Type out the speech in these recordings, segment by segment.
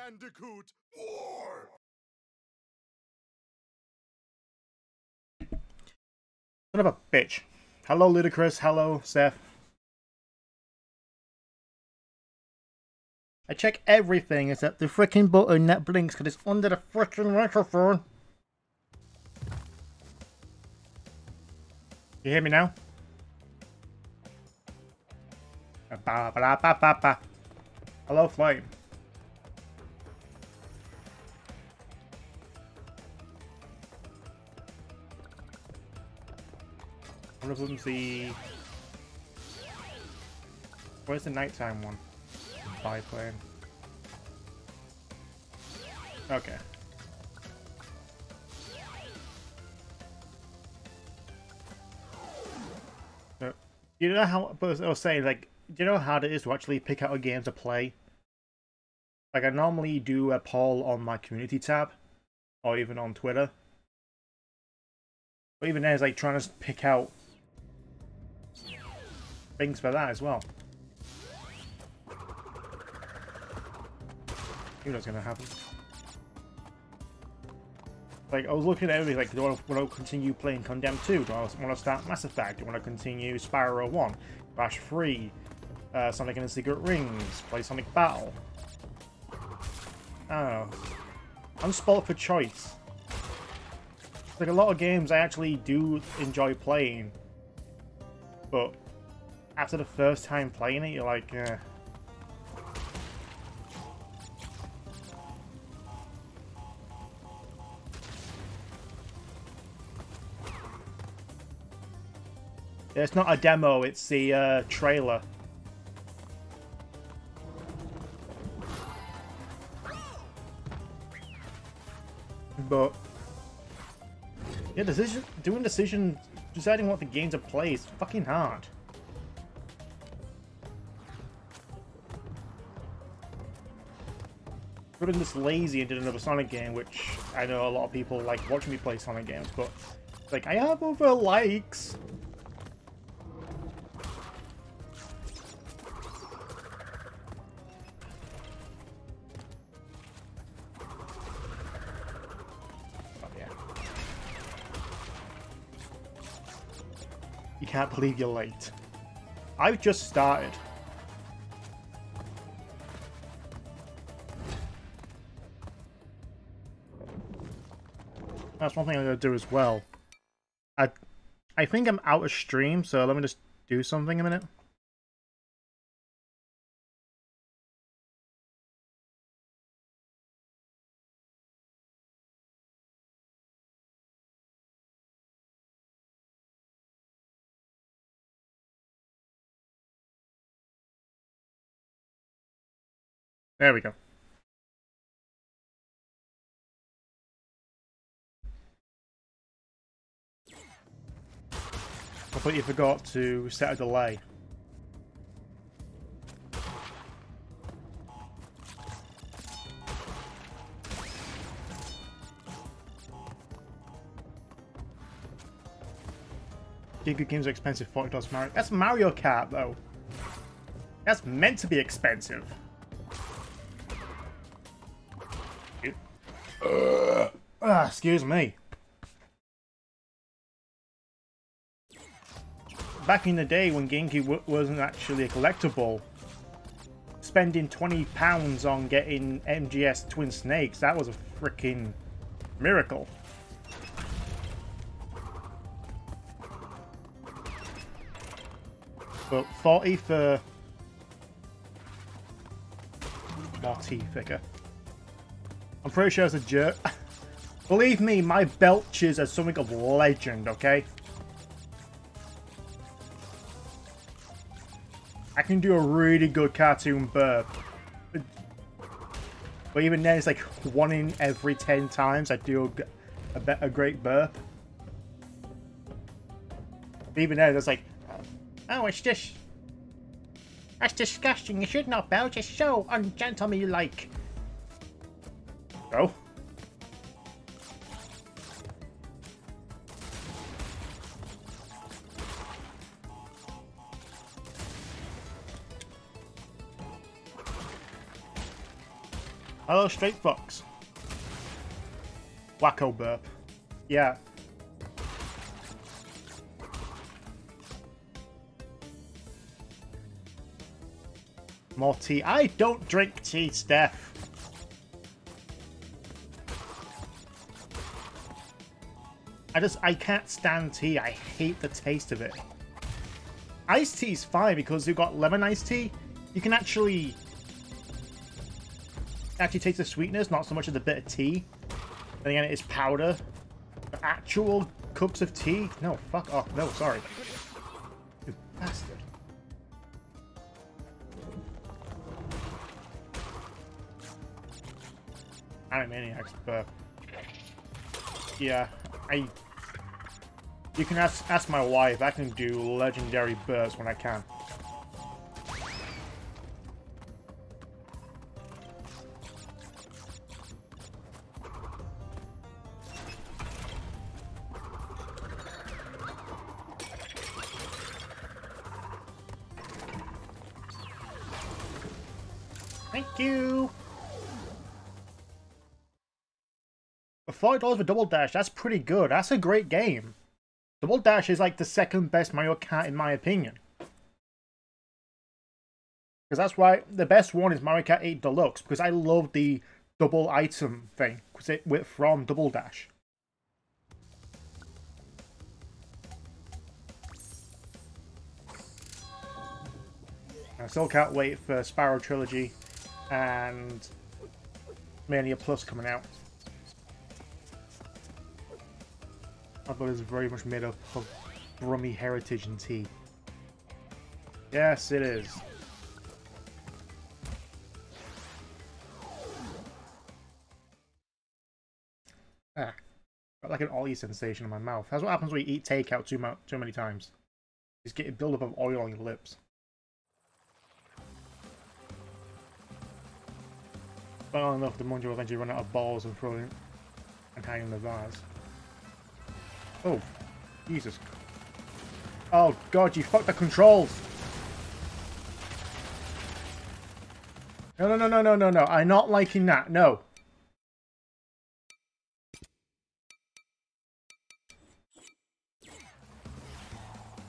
Bandicoot War! Son of a bitch. Hello, Ludicrous. Hello, Seth. I check everything except the freaking button that blinks because it's under the freaking microphone. You hear me now? Ba, ba, ba, ba, ba. Hello, Flame. One of them's the... Where's the nighttime one? Biplane. Okay. So, you know how... But I was saying, like, do you know how hard it is to actually pick out a game to play? Like, I normally do a poll on my community tab, or even on Twitter. But even then, it's like trying to pick out things for that as well. You know what's gonna happen. Like, I was looking at everything, like, do I want to continue playing Condemned 2? Do I want to start Mass Effect? Do I want to continue Spyro 1? Crash 3? Sonic and the Secret Rings? Play Sonic Battle? I don't know. I'm spoiled for choice. Like, a lot of games I actually do enjoy playing, but after the first time playing it, you're like, It's not a demo, it's the trailer. But yeah, deciding what the game to play is fucking hard. I've been this lazy and did another Sonic game, which I know a lot of people like watching me play Sonic games, but like, I have other likes. You can't believe you're late. I've just started. That's one thing I'm going to do as well. I think I'm out of stream, so let me just do something a minute. There we go. I completely forgot to set a delay. Good games are expensive, $40 Mario. That's Mario Kart, though. That's meant to be expensive. Excuse me. Back in the day when GameCube wasn't actually a collectible, spending £20 on getting MGS Twin Snakes, that was a freaking miracle. But 40 for more T figure. I'm pretty sure it's a jerk. Believe me, my belches are something of legend, okay? I can do a really good cartoon burp. But even then, it's like 1 in every 10 times I do a great burp. But even then, it's like, oh, it's just... That's disgusting. You should not belch. It's so ungentlemanlike. Oh. Hello, straight fox. Wacko burp. Yeah. More tea. I don't drink tea, Steph. I can't stand tea. I hate the taste of it. Iced tea's fine because you've got lemon iced tea. You can actually taste the sweetness, not so much of the bitter tea. Then again, it is powder. But actual cups of tea? No, fuck off. No, sorry. You bastard. Animaniacs, but yeah, you can ask my wife. I can do legendary bursts when I can. Thank you. $40 for Double Dash, that's pretty good. That's a great game. Double Dash is like the second best Mario Kart in my opinion. Because that's why the best one is Mario Kart 8 Deluxe, because I love the double item thing, because it went from Double Dash. I still can't wait for Sane Trilogy and Mania Plus coming out. My blood is very much made up of Brummy heritage and tea. Yes, it is. Ah, got like an oily sensation in my mouth. That's what happens when you eat takeout too many times. You just get a buildup of oil on your lips. Well enough, the Munjo will eventually run out of balls and throw it and hang in the vase. Oh, Jesus. Oh, God, you fucked the controls. No, no, no, no, no, no, no. I'm not liking that. No.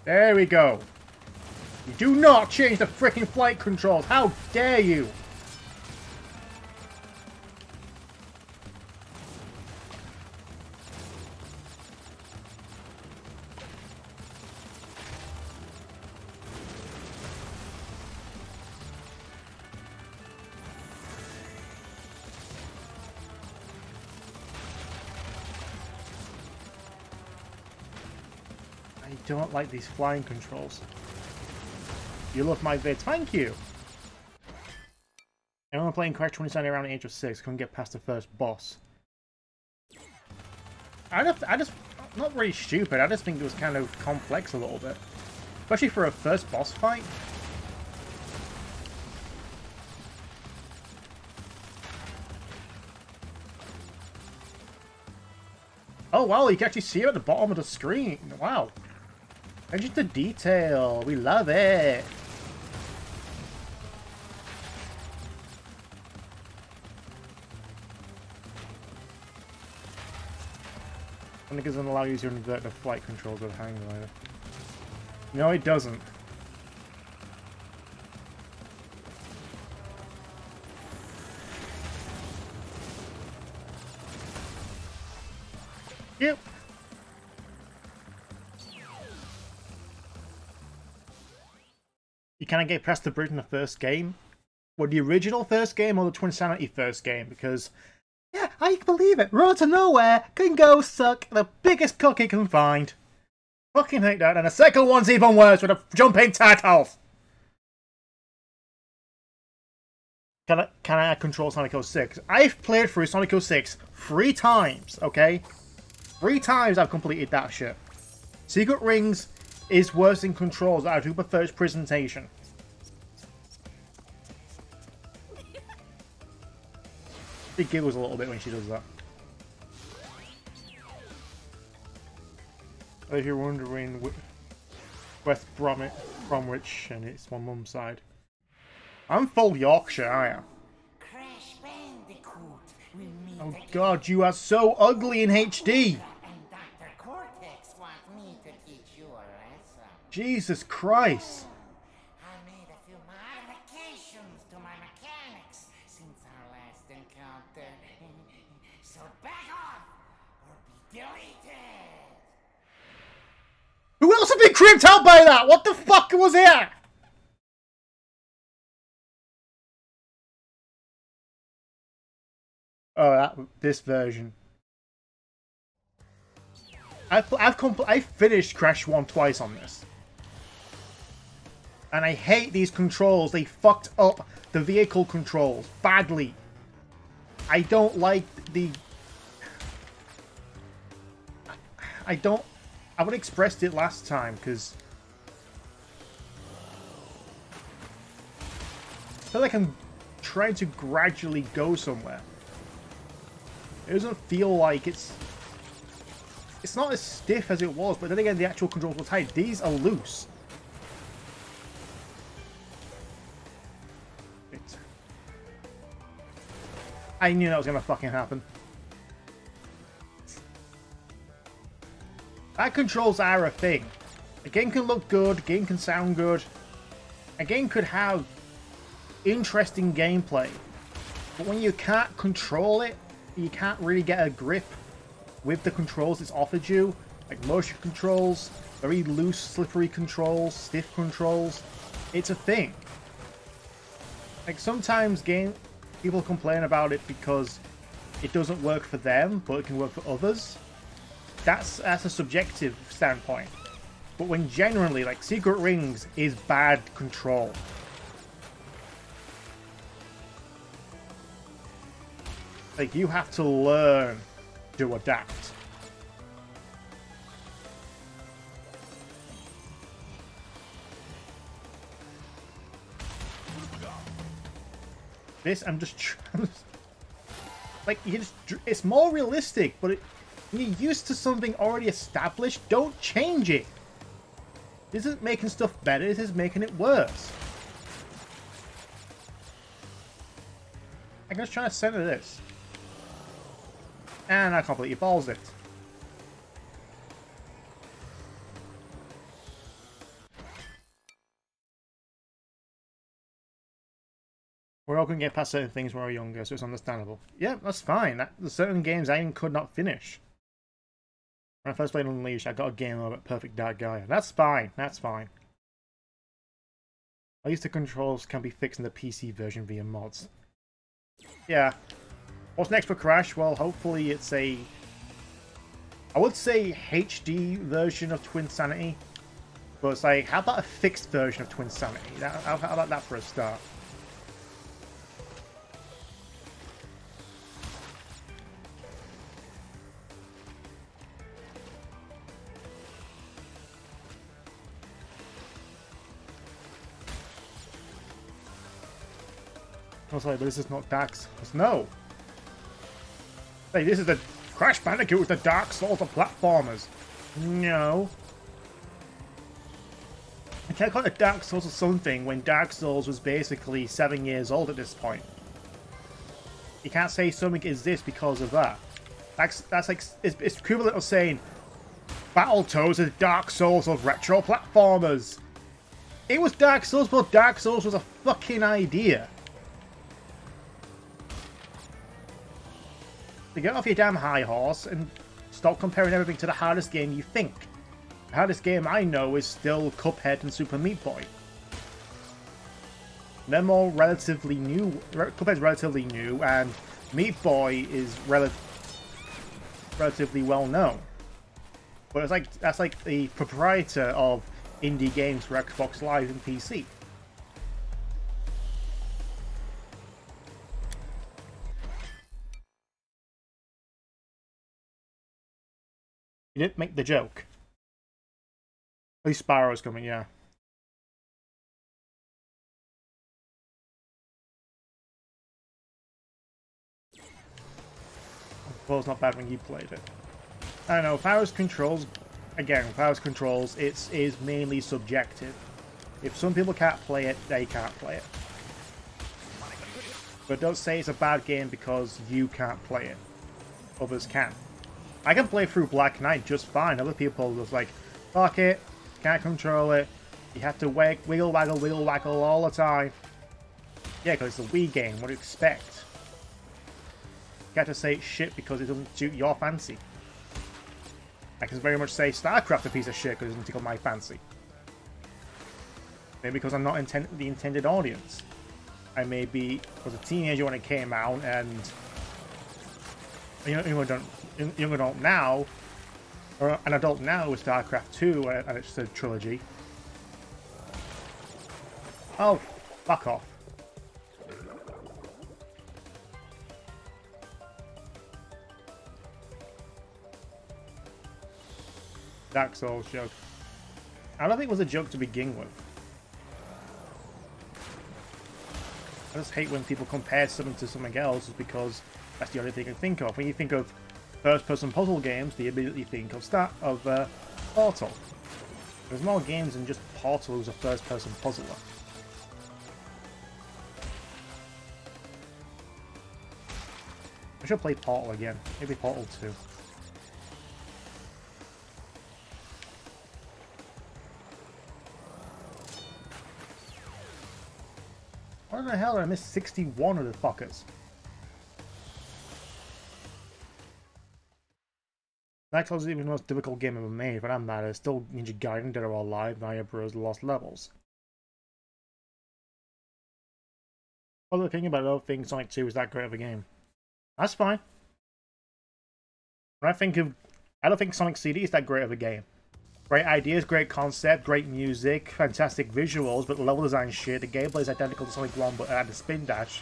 There we go. You do not change the frickin' flight controls. How dare you? I don't like these flying controls. You love my vids. Thank you! I remember playing Crash 27 around the age of 6. Couldn't get past the first boss. I just... Not really stupid. I just think it was kind of complex a little bit. Especially for a first boss fight. Oh wow, you can actually see it at the bottom of the screen. Wow. And just the detail. We love it. And it doesn't allow you to invert the flight controls with hang glider. No, it doesn't. Yep. You can't get past the bridge in the first game. Well, the original first game or the Twin Sanity first game? Because, yeah, I can believe it. Road to Nowhere can go suck the biggest cock it can find. Fucking hate that. And the second one's even worse with the jumping turtles. Can I control Sonic 06? I've played through Sonic 06 3 times, okay? 3 times I've completed that shit. Secret Rings is worse than Controls. I do prefer its presentation. She giggles a little bit when she does that. If you're wondering, West Bromwich, and it's my mum's side. I'm full Yorkshire, I am. Crash Bandicoot. Oh god, you are so ugly in HD! And Dr. Cortex wants me to teach you a lesson. Jesus Christ! I made a few modifications to my mechanics since our last encounter. So back off or be deleted. Who else has been creeped out by that? What the fuck was it? Oh, this version. I finished Crash 1 twice on this. And I hate these controls. They fucked up the vehicle controls badly. I don't like the... I would have expressed it last time, because... I feel like I'm trying to gradually go somewhere. It doesn't feel like it's not as stiff as it was, but then again, the actual controls were tight. These are loose. I knew that was gonna fucking happen. Bad controls are a thing. A game can look good, a game can sound good, a game could have interesting gameplay, but when you can't control it, you can't really get a grip with the controls it's offered you, like motion controls, very loose, slippery controls, stiff controls. It's a thing. Like sometimes people complain about it because it doesn't work for them, but it can work for others. That's a subjective standpoint. But when generally, like Secret Rings is bad control. Like, you have to learn to adapt. This, I'm just like, it's more realistic, but you're used to something already established. Don't change it. This isn't making stuff better, this is making it worse. I'm just trying to center this. And I completely balls it. We're all going to get past certain things when we're younger, so it's understandable. Yeah, that's fine. There's certain games I could not finish. When I first played Unleashed, I got a game over at Perfect Dark Gaia. That's fine. That's fine. At least the controls can be fixed in the PC version via mods. Yeah. What's next for Crash? Well, hopefully it's I would say HD version of Twinsanity, but it's like, how about a fixed version of Twinsanity? How about that for a start? I was like, but this is not Dark Souls. No! Hey, this is the Crash Bandicoot with the Dark Souls of platformers. No. I can't call it Dark Souls or something when Dark Souls was basically 7 years old at this point. You can't say something is this because of that. That's like, it's equivalent of saying Battletoads is Dark Souls of retro platformers. It was Dark Souls, but Dark Souls was a fucking idea. So get off your damn high horse and stop comparing everything to the hardest game you think. The hardest game I know is still Cuphead and Super Meat Boy. They're more relatively new. Cuphead's relatively new, and Meat Boy is relatively well known. But it's like that's like the proprietor of indie games for Xbox Live and PC. You didn't make the joke. At least Sparrow's coming, yeah. Well, it's not bad when you played it. I don't know, Power's controls, again, Power's controls, it is mainly subjective. If some people can't play it, they can't play it. But don't say it's a bad game because you can't play it. others can. I can play through Black Knight just fine. Other people just like, fuck it, can't control it. You have to wiggle waggle all the time. Yeah, because it's a Wii game. What do you expect? You have to say it's shit because it doesn't suit your fancy. I can very much say StarCraft's a piece of shit because it doesn't tickle my fancy. Maybe because I'm not the intended audience. I may be was a teenager when it came out, and young adult now, or an adult now with StarCraft 2 and it's a trilogy. Oh, fuck off. Dark Souls joke. I don't think it was a joke to begin with. I just hate when people compare something to something else just because that's the only thing I can think of. When you think of first-person puzzle games, you immediately think of Portal. There's more games than just Portal who's a first-person puzzler. I should play Portal again. Maybe Portal 2. Why the hell did I miss 61 of the fuckers? That was even the most difficult game ever made, but I'm mad. It's still Ninja Gaiden, Dead or Alive, Naya Bros. Lost Levels. Other thing about it, I don't think Sonic 2 is that great of a game. That's fine. When I don't think Sonic CD is that great of a game. Great ideas, great concept, great music, fantastic visuals, but the level design shit. The gameplay is identical to Sonic 1, but it had a spin dash.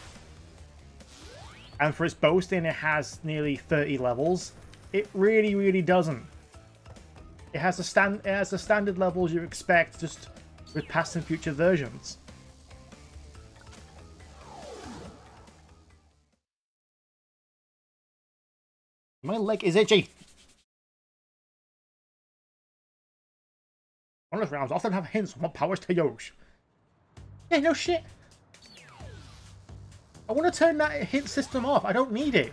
And for its boasting, it has nearly 30 levels. It really, really doesn't. It has the standard levels you expect, just with past and future versions. My leg is itchy. Bonus rounds often have hints on what powers to use. Yeah, no shit. I want to turn that hint system off. I don't need it.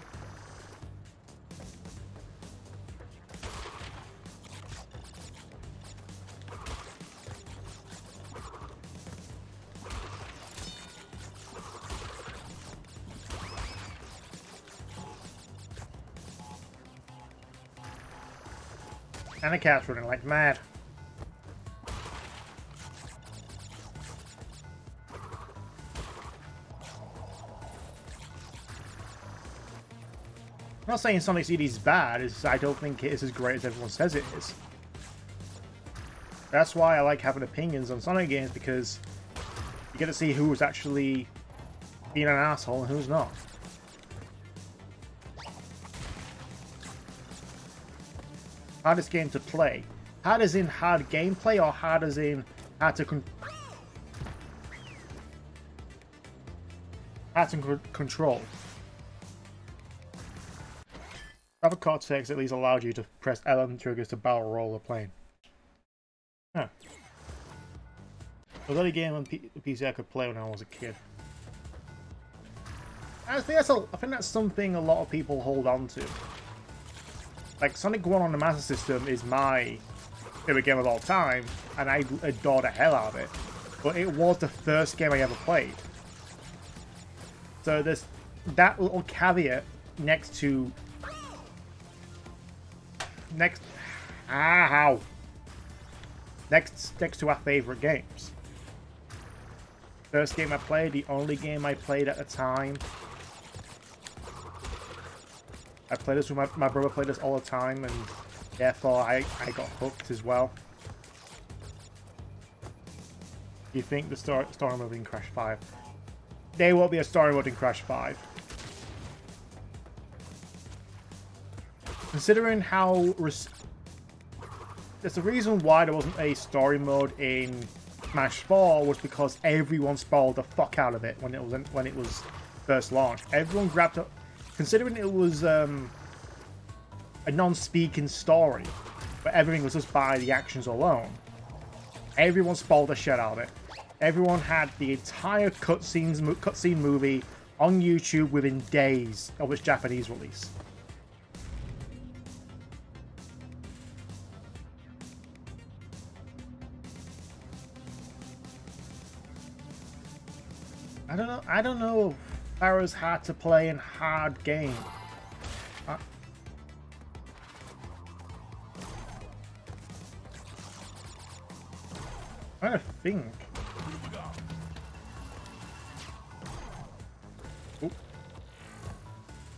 And the cat's running like mad. I'm not saying Sonic CD is bad, I don't think it is as great as everyone says it is. That's why I like having opinions on Sonic games, because you get to see who's actually being an asshole and who's not. Hardest game to play. Hard as in hard gameplay, or hard as in hard to control? Graphic Cortex at least allowed you to press L triggers to barrel roll a plane. Huh. It was the only game on PC I could play when I was a kid. I think that's something a lot of people hold on to. Like, Sonic 1 on the Master System is my favorite game of all time, and I adore the hell out of it. But it was the first game I ever played. So there's that little caveat next to next to our favorite games. First game I played, the only game I played at the time. I played this with my brother, played this all the time, and therefore I got hooked as well. Do you think the story mode in Crash 5? There won't be a story mode in Crash 5. Considering how... There's a reason why there wasn't a story mode in Smash 4 was because everyone spoiled the fuck out of it when it was first launched. Everyone grabbed up... Considering it was a non-speaking story, but everything was just by the actions alone, everyone spoiled the shit out of it. Everyone had the entire cutscene movie on YouTube within days of its Japanese release. I don't know if Pharaoh's hard to play in hard game. I don't think. Ooh.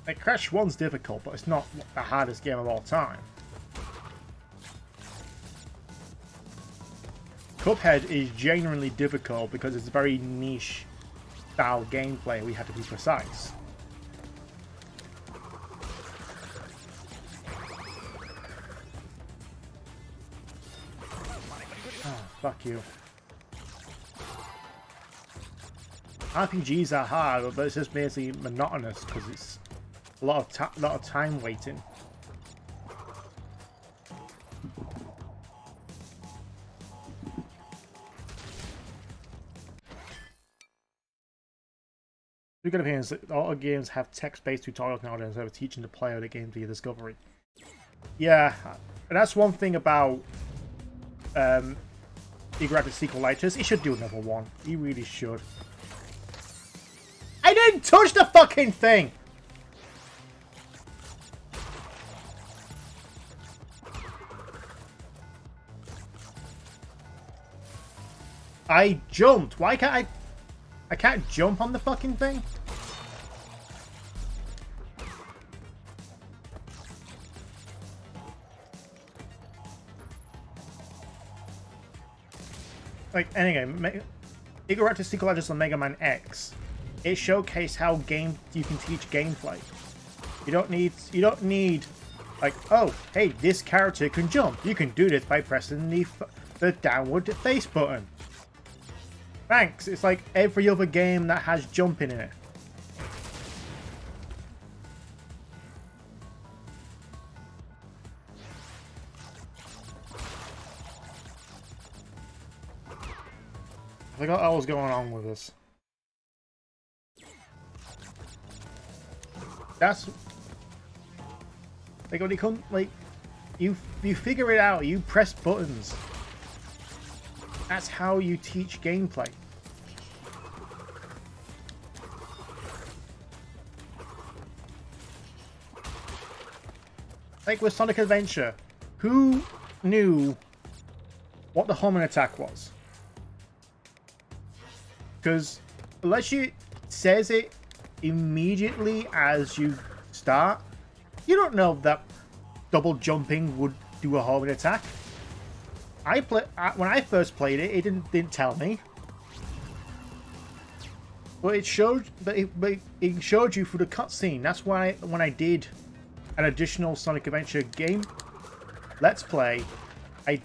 Like, Crash 1's difficult, but it's not the hardest game of all time. Cuphead is genuinely difficult because it's a very niche style gameplay. We have to be precise. Oh, fuck you. RPGs are hard, but it's just basically monotonous because it's a lot of time waiting. Two good opinions. All games have text-based tutorials nowadays instead of teaching the player the game via discovery. Yeah, that's one thing about Interactive Sequelitis. He should do another one. He really should. I didn't touch the fucking thing! I jumped. Why can't I can't jump on the fucking thing? Like, anyway, Interactive Sequelitis on Mega Man X. It showcased how you can teach gameplay. You don't need like, oh, hey, this character can jump. You can do this by pressing the downward face button. Thanks. It's like every other game that has jumping in it. I forgot what was going on with this. That's like when you come, like you figure it out. You press buttons. That's how you teach gameplay. Like with Sonic Adventure, who knew what the homing attack was? Because unless you says it immediately as you start, you don't know that double jumping would do a homing attack. When I first played it, it didn't tell me, but it showed it showed you through the cutscene. That's why when I did an additional Sonic Adventure game Let's Play, I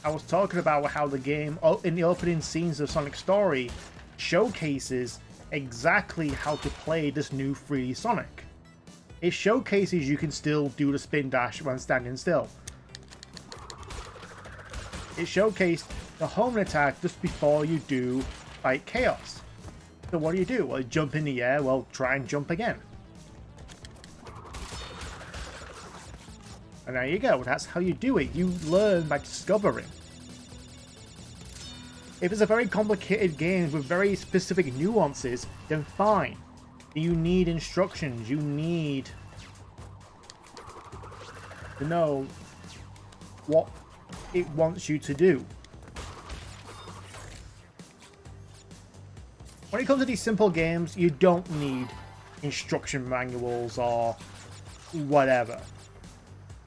was talking about how the game in the opening scenes of Sonic Story showcases exactly how to play this new 3D Sonic. It showcases you can still do the spin dash when standing still. It showcased the homing attack just before you do Fight Chaos. So what do? Well, jump in the air, well, try and jump again. And there you go, that's how you do it. You learn by discovering. If it's a very complicated game with very specific nuances, then fine. You need instructions, you need to know what it wants you to do. When it comes to these simple games, you don't need instruction manuals or whatever.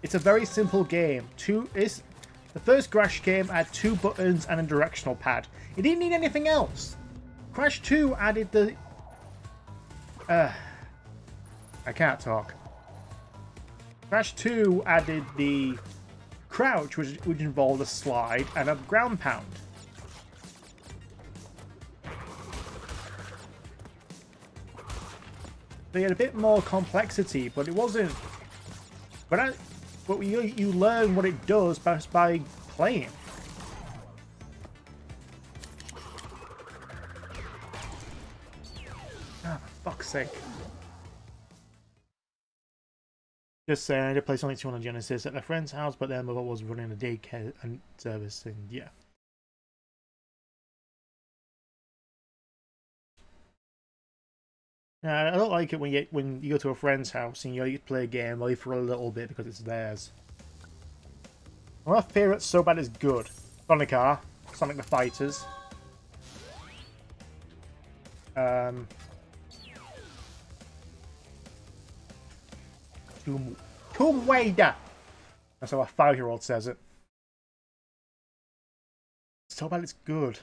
It's a very simple game. The first Crash game had 2 buttons and a directional pad. It didn't need anything else. Crash 2 added the... I can't talk. Crash 2 added the crouch, which involved a slide and a ground pound. They had a bit more complexity, but it wasn't... But you learn what it does by playing. Ah, for fuck's sake. Just saying, I did play Sonic 2 on Genesis at a friend's house, but their mother was running a daycare and service, and yeah. I don't like it when you go to a friend's house and you play a game only for a little bit because it's theirs. One of my favourites so bad it's good. Sonic R, Sonic the Fighters. Tomb Raider! That's how a 5-year-old says it. So bad it's good.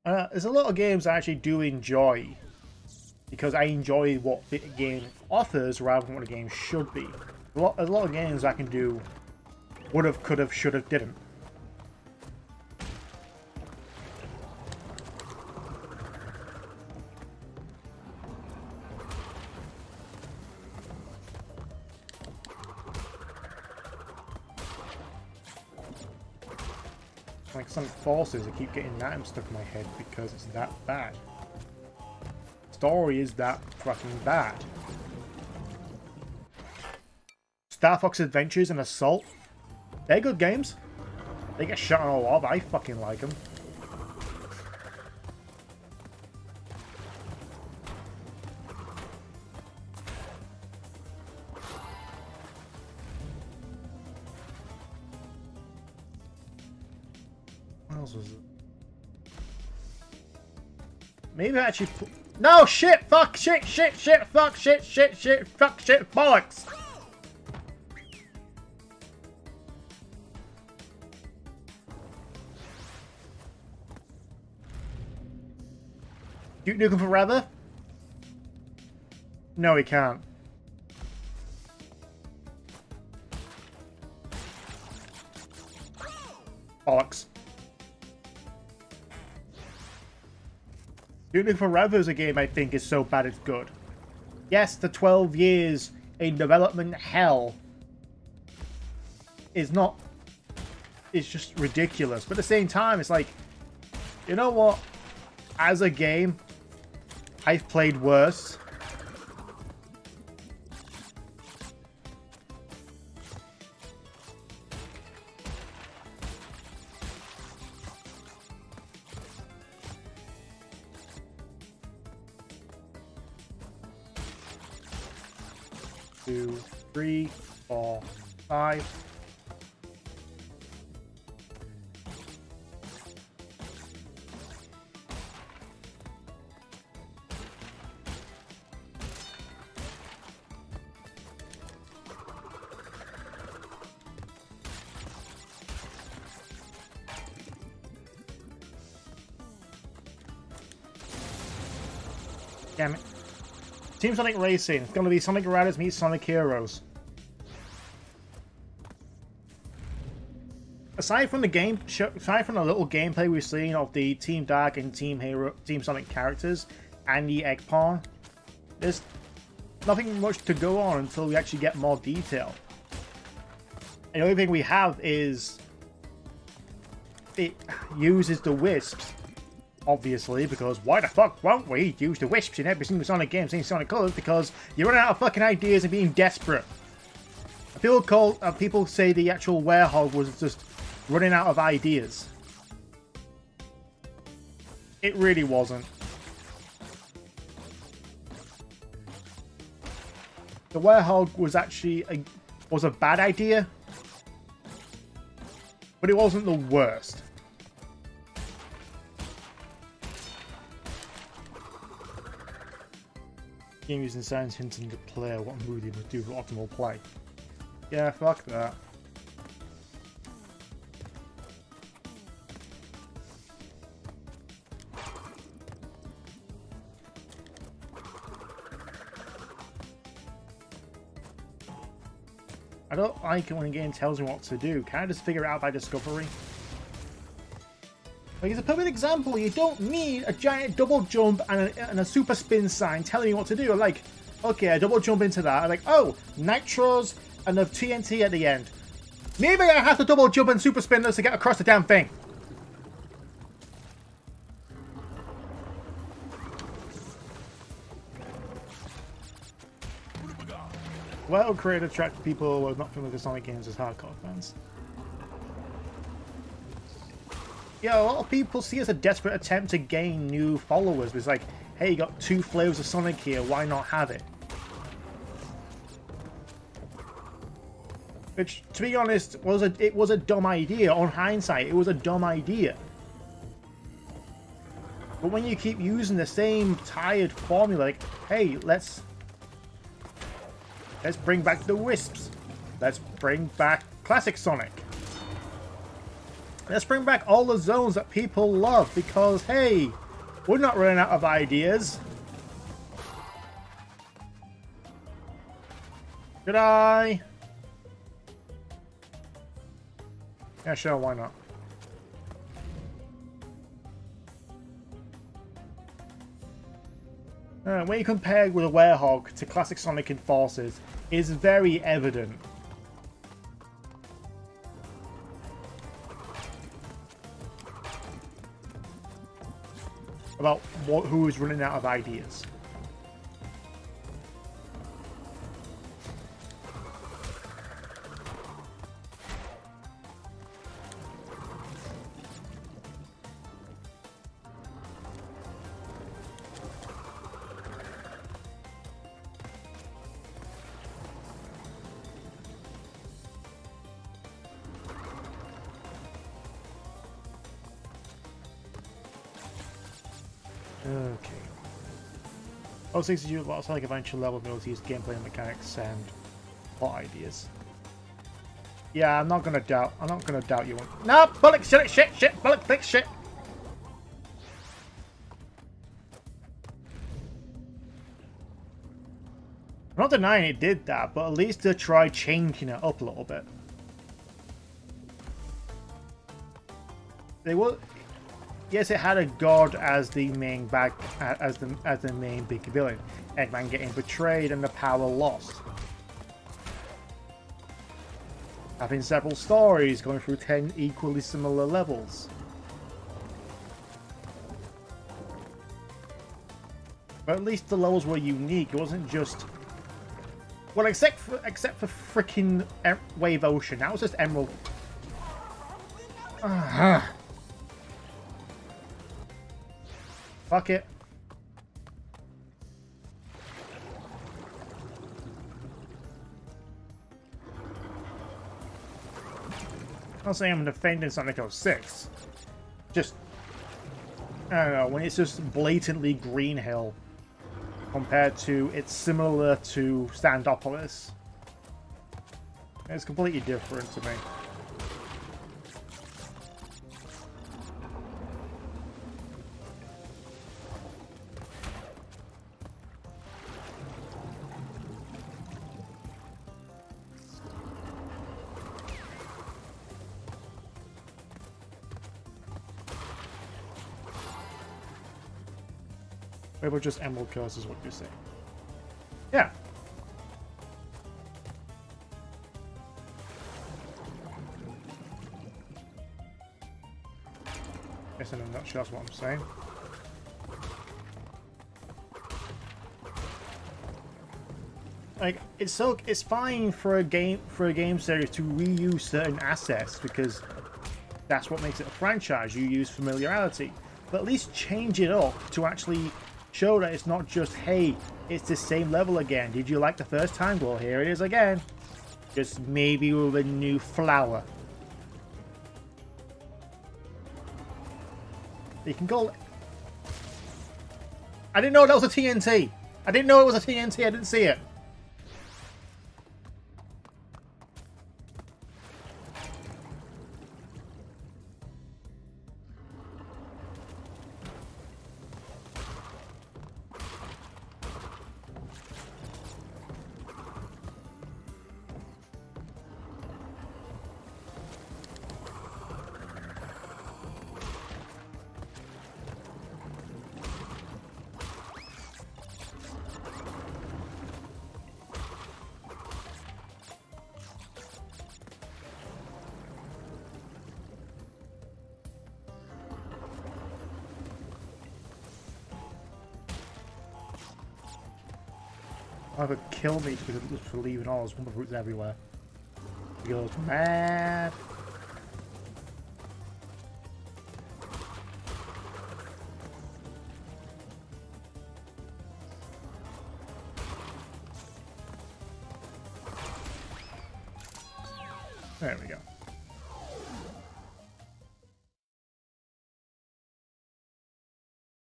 There's a lot of games I actually do enjoy because I enjoy what the game offers rather than what the game should be. There's a lot of games I can do would've, could've, should've, didn't. Like Sonic Forces, I keep getting that stuck in my head because it's that bad. Story is that fucking bad. Star Fox Adventures and Assault, they're good games. They get shot on a lot, but I fucking like them. What else was it? Maybe I actually... No, shit, fuck, shit, shit, shit, fuck, shit, shit, shit, fuck, shit, bollocks! Duke Nukem Forever? No, he can't. Bollocks. Duke Nukem Forever is a game I think is so bad it's good. Yes, the 12 years in development hell is not... It's just ridiculous. But at the same time, it's like... You know what? As a game, I've played worse. Two, three, four, five. Damn it. Team Sonic Racing. It's going to be Sonic Riders meets Sonic Heroes. Aside from the little gameplay we've seen of the Team Dark and Team Sonic characters and the egg pawn, there's nothing much to go on until we actually get more detail. And the only thing we have is it uses the wisps. Obviously, because why the fuck won't we use the wisps in every single Sonic game, seeing Sonic Colors? Because you're running out of fucking ideas and being desperate. People say the actual Werehog was just running out of ideas. It really wasn't. The Werehog was actually a bad idea, but it wasn't the worst. Game using science hinting to player what mood he would do for optimal play. Yeah, fuck that. I don't like it when a game tells me what to do. Can I just figure it out by discovery? Like, it's a perfect example. You don't need a giant double jump and a super spin sign telling you what to do. Like, okay, I double jump into that. I'm like, oh, nitros and the TNT at the end. Maybe I have to double jump and super spin this to get across the damn thing. Well, create attract people who are not familiar with Sonic games as hardcore fans. Yeah, a lot of people see it as a desperate attempt to gain new followers. It's like, hey, you got 2 flavors of Sonic here, why not have it? Which, to be honest, it was a dumb idea. On hindsight, it was a dumb idea. But when you keep using the same tired formula, like, hey, let's bring back the Wisps. Let's bring back Classic Sonic. Let's bring back all the zones that people love because, hey, we're not running out of ideas. Good eye. Yeah, sure, why not? When you compare with a Werehog to classic Sonic Enforcers, it's very evident. About who is running out of ideas. Okay. Also, you a lot of Sonic Adventure level abilities, gameplay mechanics, and plot ideas. Yeah, I'm not gonna doubt you. No, bullock, shit, bullock, click, shit. I'm not denying it did that, but at least to try changing it up a little bit. They will. Yes, it had a god as the main as the main big villain. Eggman getting betrayed and the power lost. Having several stories going through 10 equally similar levels. But at least the levels were unique. It wasn't just, well, except for freaking Wave Ocean. That was just Emerald. Fuck it. I'm not saying I'm defending Sonic 06. Just, I don't know, when it's just blatantly Green Hill compared to it's similar to Standopolis. It's completely different to me. Maybe just Emerald Curse is what you say. Yeah. Guess in a nutshell, that's what I'm saying. Like, it's fine for a game series to reuse certain assets because that's what makes it a franchise. You use familiarity, but at least change it up to actually show that it's not just, hey, it's the same level again. Did you like the first time? Well, here it is again. Just maybe with a new flower. You can go. I didn't know that was a TNT. I didn't know it was a TNT. I didn't see it. Either kill me for leaving all those wonderful roots everywhere. He goes mad. There we go.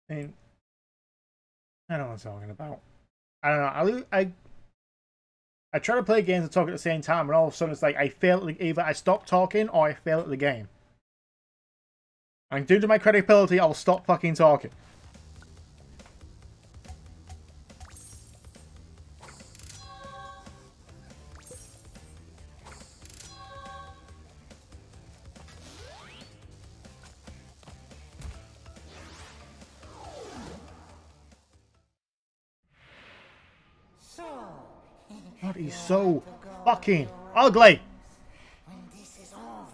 I mean, I don't know what I'm talking about. I don't know. I try to play games and talk at the same time, and all of a sudden it's like I fail. Either I stop talking or I fail at the game. And due to my credibility, I'll stop fucking talking. God, he's so fucking ugly. When this is over,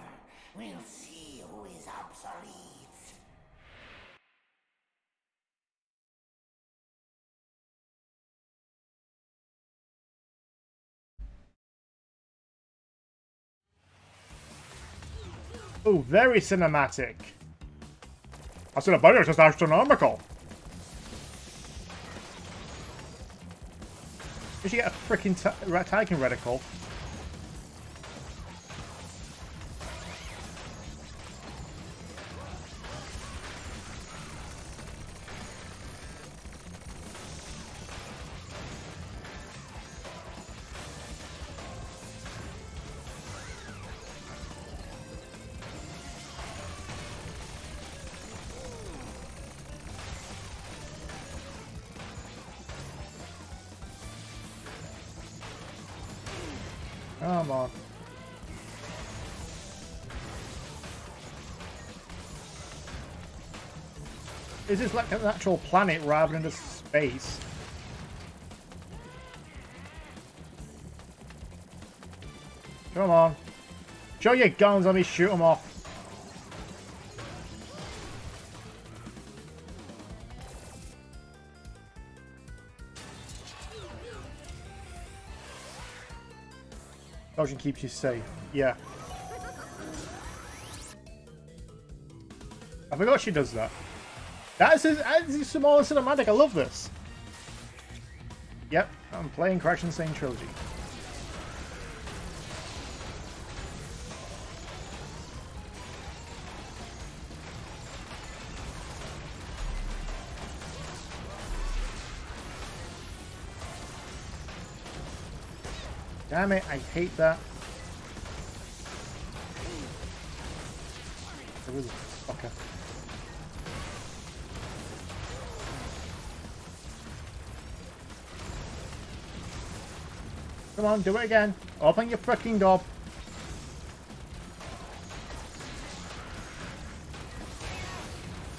we'll see who is obsolete. Oh, very cinematic. I said, "But it's just astronomical." You should get a freaking Titan reticle. Come on. Is this like an actual planet rather than just space? Come on. Show your guns, let me shoot them off. Dodging keeps you safe. Yeah. I forgot she does that. That is some more cinematic. I love this. Yep, I'm playing Sane Trilogy. Damn it, I hate that. Okay. Come on, do it again. Open your freaking door.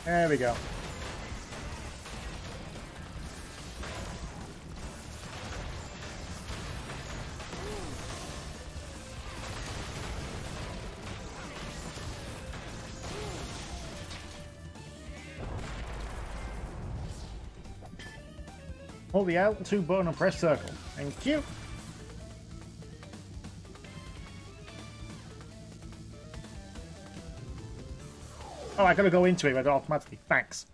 There we go. Hold the L2 button and press circle. Thank you. Oh, I gotta go into it, but automatically. Thanks.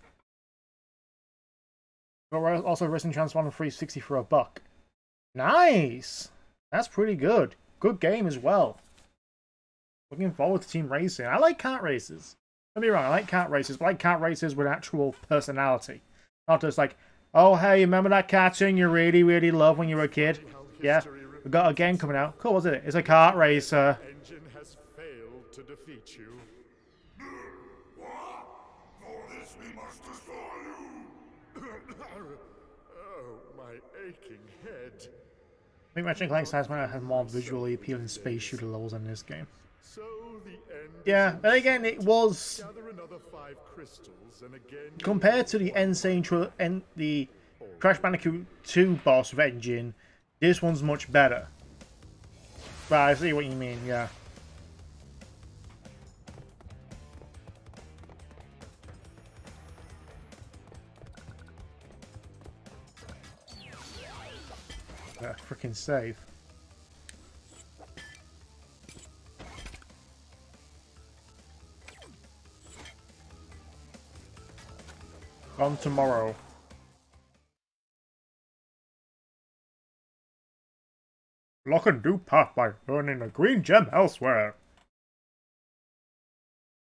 But we're also Wrestling Transformer 360 for $1. Nice! That's pretty good. Good game as well. Looking forward to team racing. I like kart races. Don't be wrong, I like kart races, but I like kart races with actual personality. Not just like, oh hey, remember that cartoon you really, really loved when you were a kid? Yeah, we got a game coming out. Cool, wasn't it? It's a kart racer. Engine has failed to defeat you. Oh, my aching head. I think Ratchet & Clank Sidesman has more visually appealing space shooter levels in this game. So the end. Yeah, but again, it was Gather another 5 crystals and again compared to the the Crash Bandicoot 2 boss of Engine. This one's much better. Right, I see what you mean. Yeah. Freaking save. On tomorrow. Lock a new path by earning a green gem elsewhere.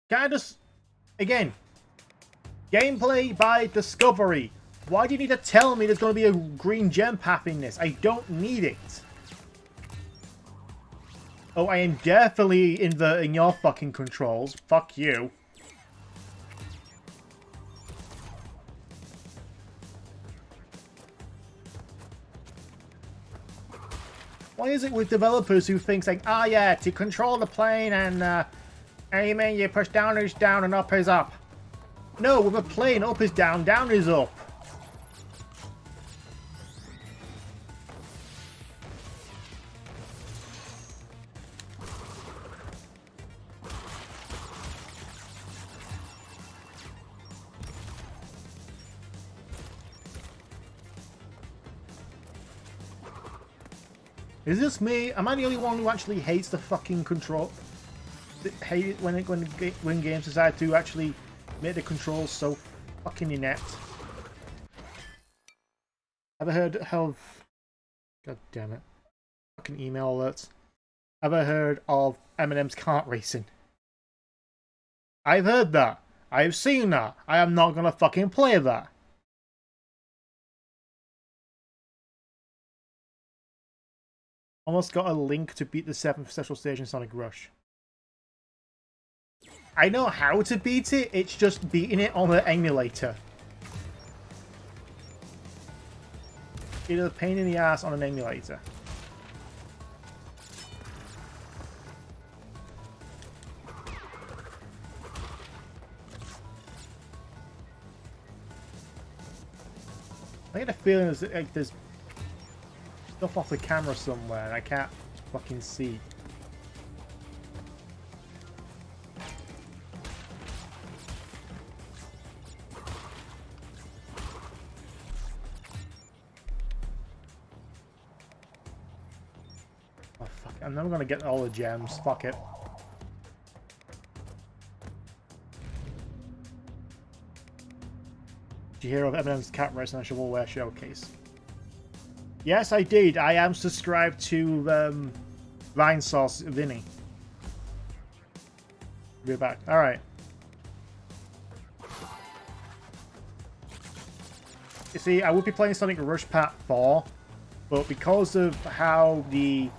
Can I just... Again. Gameplay by discovery. Why do you need to tell me there's going to be a green gem path in this? I don't need it. Oh, I am definitely inverting your fucking controls. Fuck you. Why is it with developers who think like, ah, yeah, to control the plane and aiming, you push down is down and up is up. No, with a plane, up is down is up. Is this me? Am I the only one who actually hates the fucking control? Hate it when games decide to actually make the controls so fucking inept. Ever heard of... God damn it. Fucking email alerts. Ever heard of Eminem's kart racing? I've heard that. I've seen that. I am not gonna fucking play that. Almost got a link to beat the 7th special stage in Sonic Rush. I know how to beat it, it's just beating it on the emulator. It is a pain in the ass on an emulator. I get a feeling like there's stuff off the camera somewhere and I can't fucking see. Oh fuck, I'm never gonna get all the gems, fuck it. Did you hear of Eminem's Cat Race and Shovelware Showcase? Yes, I did. I am subscribed to Vine Sauce Vinny. Be back. Alright. You see, I would be playing Sonic Rush Part 4, but because of how the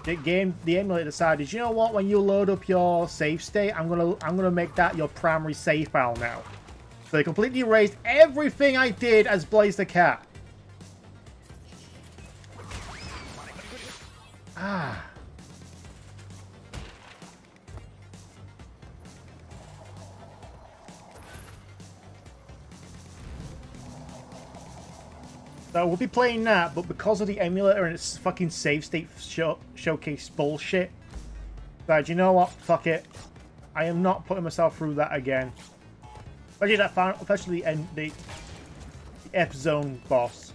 emulator decided, you know what, when you load up your save state, I'm gonna make that your primary save file now. So they completely erased everything I did as Blaze the Cat. Ah. So we'll be playing that, but because of the emulator and its fucking save state showcase bullshit, but you know what? Fuck it. I am not putting myself through that again. Especially that final, especially the F zone boss.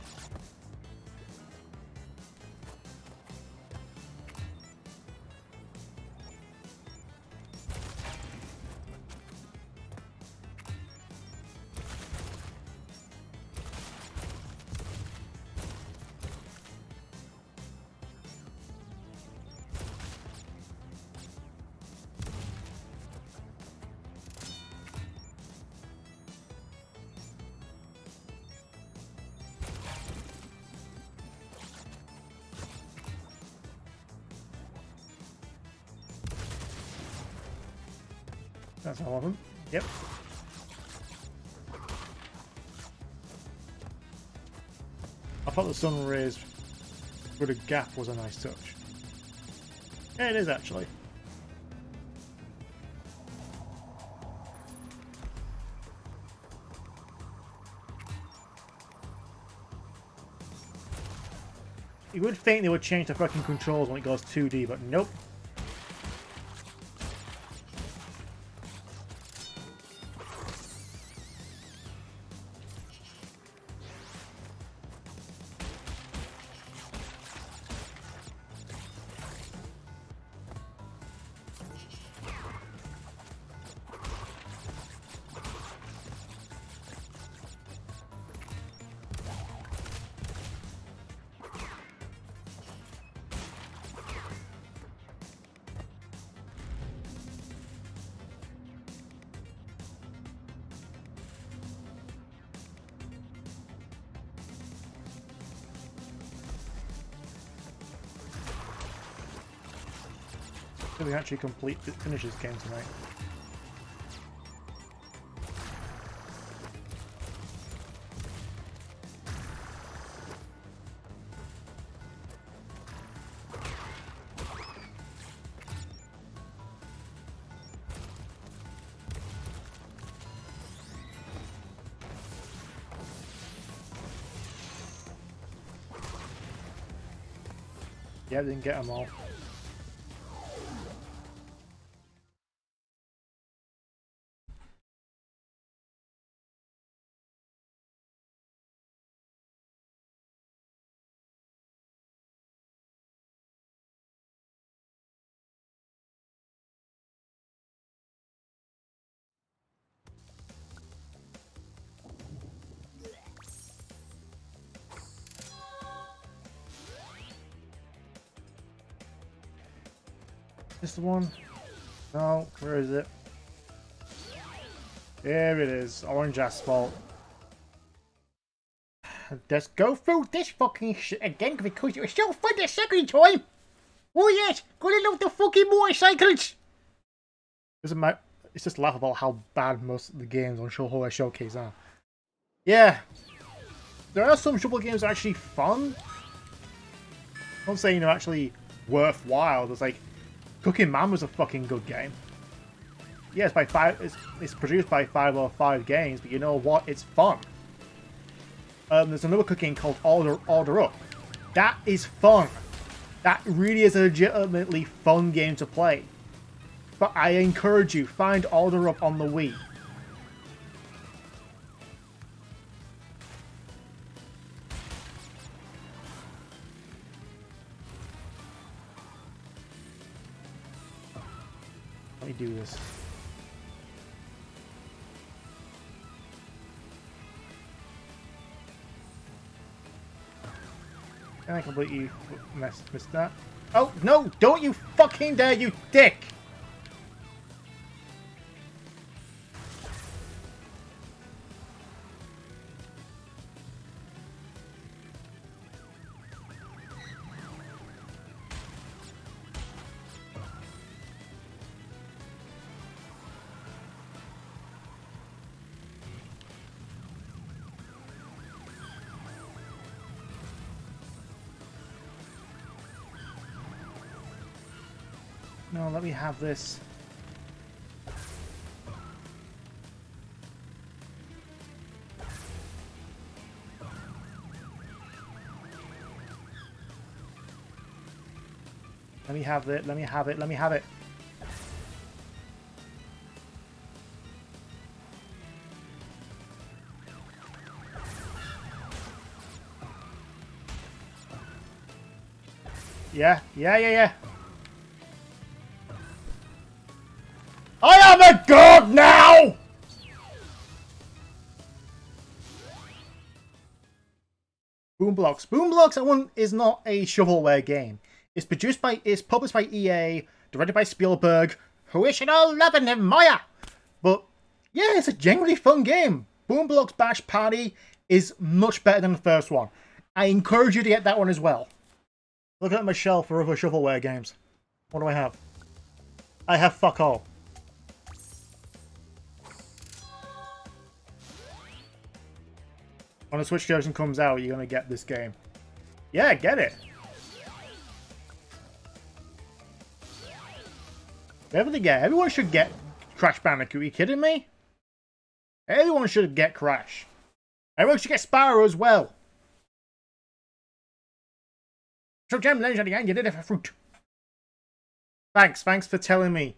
That's all of them. Yep. I thought the sun rays through the gap was a nice touch. Yeah, it is actually. You would think they would change the fucking controls when it goes 2D, but nope. So we can actually finish this game tonight. Yeah, didn't get them all. This the one? No, where is it? There it is, orange asphalt. Let's go through this fucking shit again because it was so fun the second time! Oh yes, gonna love the fucking motorcycles! It's just laughable how bad most of the games on Shovel Showcase are. Yeah, there are some Shovel games that are actually fun. I'm not saying they're actually worthwhile. There's like Cooking Man was a fucking good game. Yeah, it's produced by 505 Games, but you know what? It's fun. There's another cooking called Order Up. That is fun. That really is a legitimately fun game to play. But I encourage you, find Order Up on the Wii. Let me do this. And I completely missed that. Oh, no! Don't you fucking dare, you dick! No, let me have this. Let me have it, let me have it, let me have it. Yeah. I am a god now! Boomblocks. Boomblocks is not a shovelware game. It's published by EA, directed by Spielberg, who we should all love and admire. But yeah, it's a genuinely fun game. Boomblocks Bash Party is much better than the first one. I encourage you to get that one as well. Looking at my shelf for other shovelware games. What do I have? I have fuck all. When the Switch version comes out, you're gonna get this game. Yeah, get it. Definitely get it. Everyone should get Crash Bandicoot. Are you kidding me? Everyone should get Crash. Everyone should get Spyro as well. So Gem Legend again, you did it for fruit. Thanks for telling me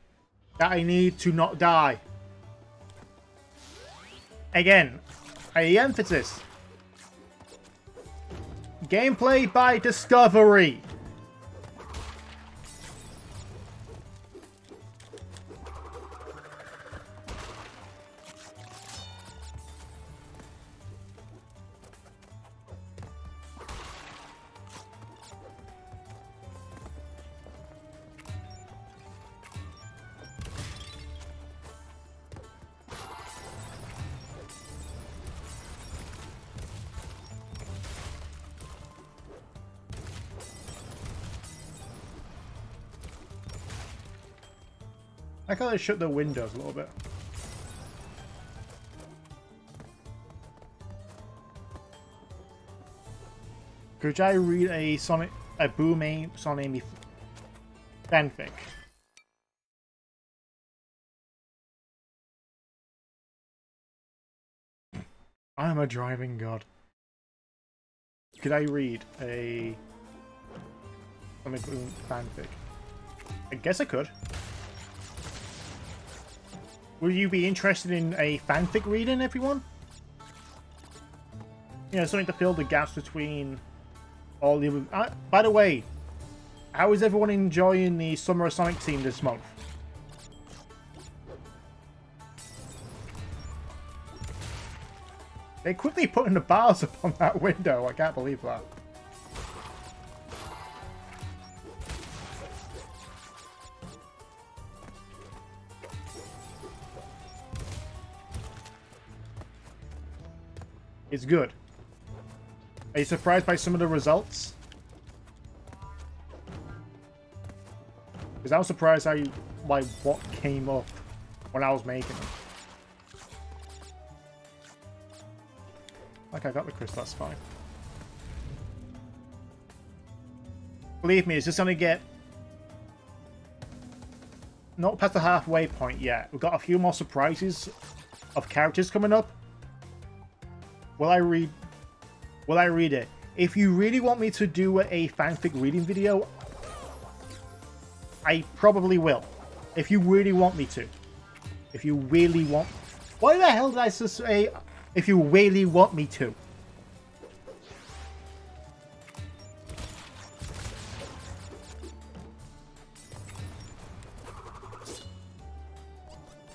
that I need to not die. Again, emphasis. Gameplay by discovery. I thought they shut the windows a little bit. Could I read a Boom Sonic fanfic? I am a driving god. Could I read a Sonic Boom fanfic? I guess I could. Would you be interested in a fanfic reading, everyone? You know, something to fill the gaps between all the other... by the way, how is everyone enjoying the Summer of Sonic theme this month? They quickly putting the bars up on that window. I can't believe that. It's good. Are you surprised by some of the results? Because I was surprised by what came up when I was making them. Like, I got the crystal, that's fine. Believe me, it's just gonna get... not past the halfway point yet. We've got a few more surprises of characters coming up. Will I read it? If you really want me to do a fanfic reading video, I probably will. If you really want me to. If you really want... Why the hell did I just say... if you really want me to?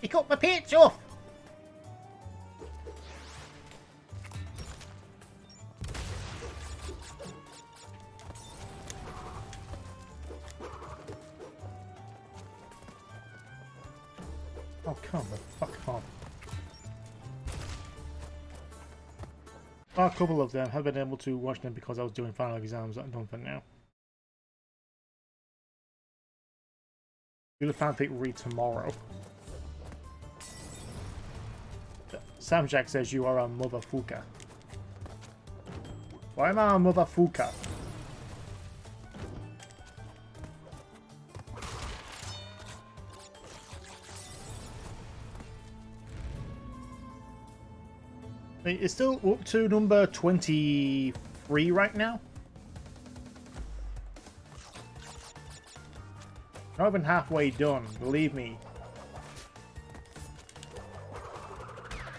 He cut my pitch off! Oh, come the fuck on. A couple of them have been able to watch them because I was doing final exams that I'm done for now. Do the fanfic read tomorrow. Sam Jack says you are a motherfucker. Why am I a motherfucker? It's still up to number 23 right now. Not even halfway done, believe me.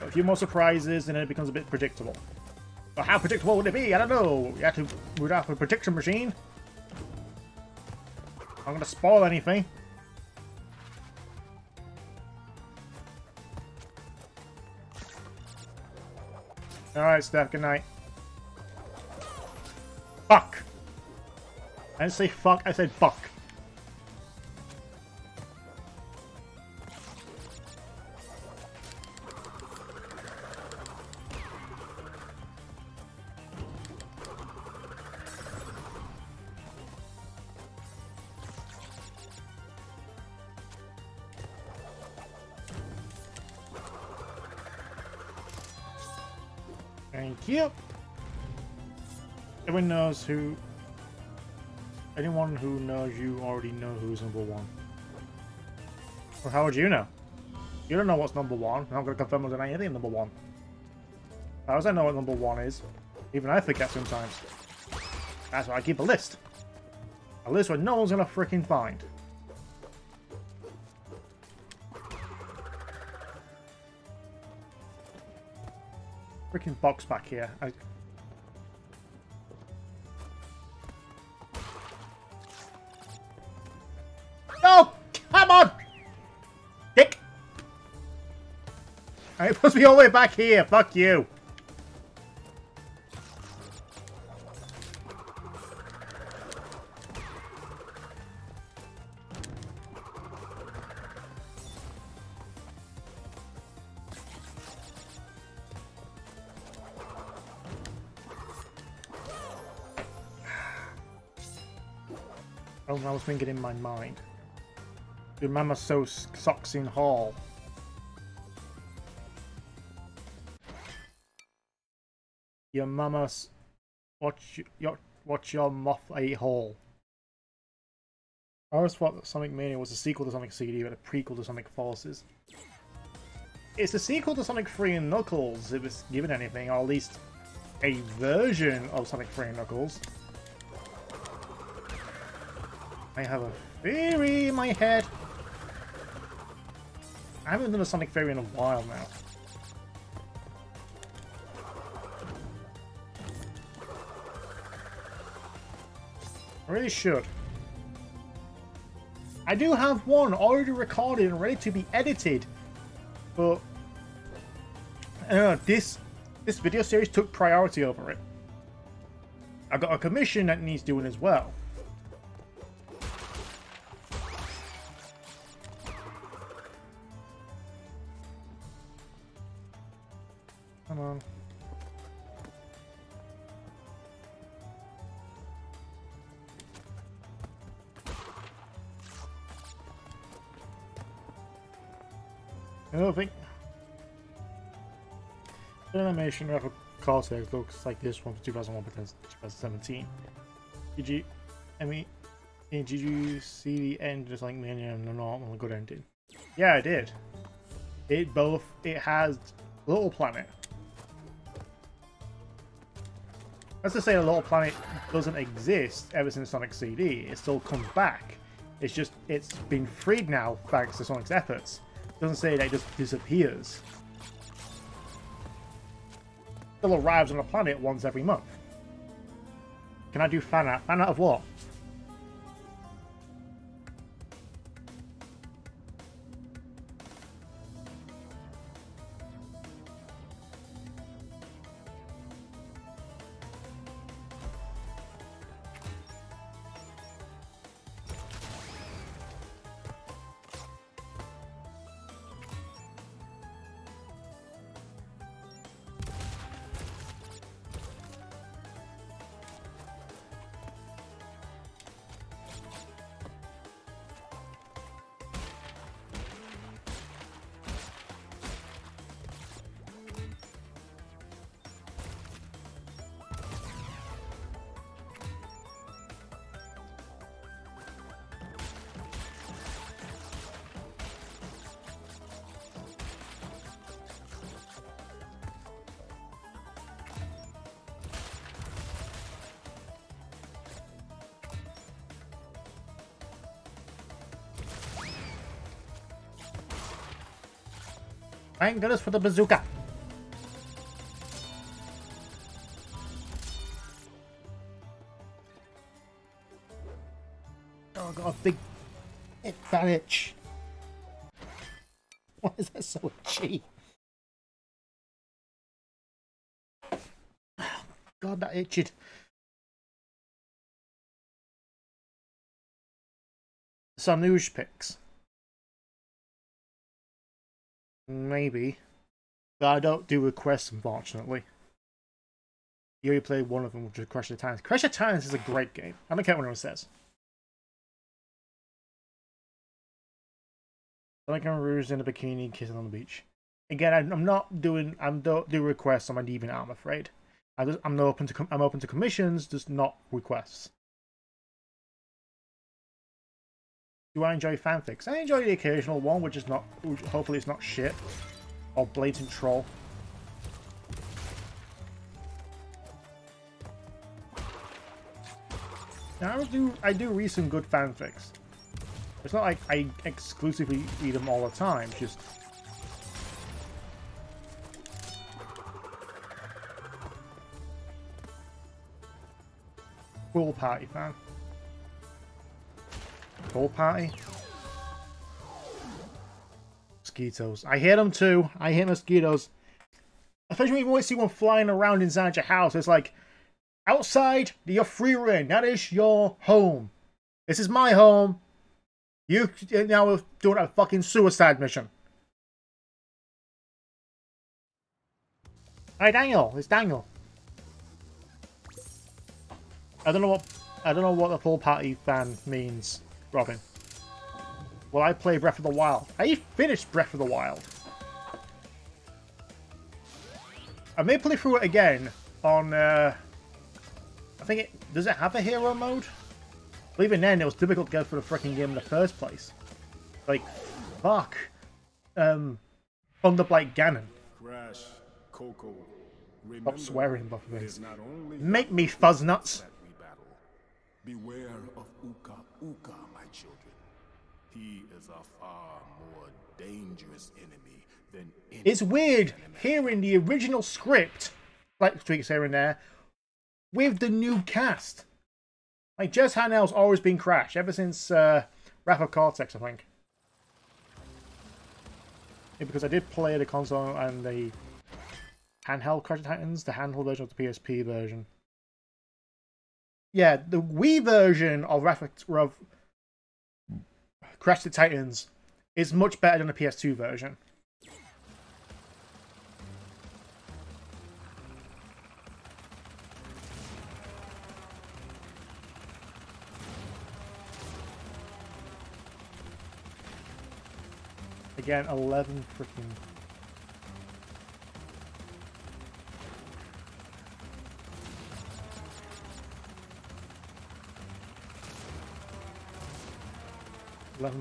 A few more surprises and then it becomes a bit predictable. But how predictable would it be? I don't know. You have to root out a prediction machine. I'm not going to spoil anything. Alright, Steph, good night. Fuck! I didn't say fuck, I said fuck. Thank you. Everyone knows who... anyone who knows you already know who's number one. Well, how would you know? You don't know what's number one. I'm not going to confirm whether anything number one. How does I know what number one is? Even I forget sometimes. That's why I keep a list. A list where no one's going to freaking find. Freaking box back here. No! Come on! Dick! It must be all the way back here. Fuck you. I was thinking in my mind. Your mama sews socks in hall. Your mama's watch your moth a hole. I always thought that Sonic Mania was a sequel to Sonic CD, but a prequel to Sonic Forces. It's a sequel to Sonic 3 and Knuckles, if it's given anything, or at least a version of Sonic 3 and Knuckles. I have a theory in my head. I haven't done a Sonic theory in a while now. I really should. I do have one already recorded and ready to be edited, but this video series took priority over it. I got a commission that needs doing as well. Come on. Another thing. The animation of a Cortex looks like this one from 2001 because 2017. Did you see the end just like Mania and the normal good ending? Yeah, I did. It has Little Planet. That's to say, the Little Planet doesn't exist ever since Sonic CD. It still comes back. It's just it's been freed now thanks to Sonic's efforts. Doesn't say that it just disappears. Still arrives on the planet once every month. Can I do fan art? Fan art of what? Thank goodness for the bazooka. Oh, I got a big fat itch. Why is that so itchy? God, that itched. Sanuge picks. Maybe. But I don't do requests, unfortunately. You only played one of them, which is Crash of Titans. Crash of Titans is a great game. I don't care what anyone says. Like I'm Rouge in a bikini kissing on the beach. Again, I'm not doing. I don't do requests on my DeviantArt, I'm afraid. I'm open to commissions, just not requests. Do I enjoy fanfics? I enjoy the occasional one, which hopefully it's not shit or blatant troll. Now I do read some good fanfics. It's not like I exclusively read them all the time. Just Pool Party fan. Pool Party. Mosquitoes. I hate them too. I hate mosquitoes. Especially when you see one flying around inside your house. It's like, outside, you're free reign. That is your home. This is my home. You now doing a fucking suicide mission. Hi, Daniel. It's Daniel. I don't know what the Pool Party fan means, Robin. will I play Breath of the Wild. I finished Breath of the Wild. I may play through it again on, I think it, does it have a hero mode? But even then, it was difficult to go for the freaking game in the first place. Like, fuck. Thunderblight Ganon. Crash, Coco. Stop swearing, both of it them. is not only Make me fuzz nuts. that we battle. Beware of Uka Uka, my children. He is a far more dangerous enemy than any. It's weird hearing the original script, like tweaks here and there, with the new cast. Like, Jez Hanel's always been Crash, ever since Wrath of Cortex, I think. Yeah, because I did play the console and the handheld Crash of Titans, the handheld version of the PSP version. Yeah, the Wii version of Crash of Titans is much better than the PS2 version. Again, 11 freaking...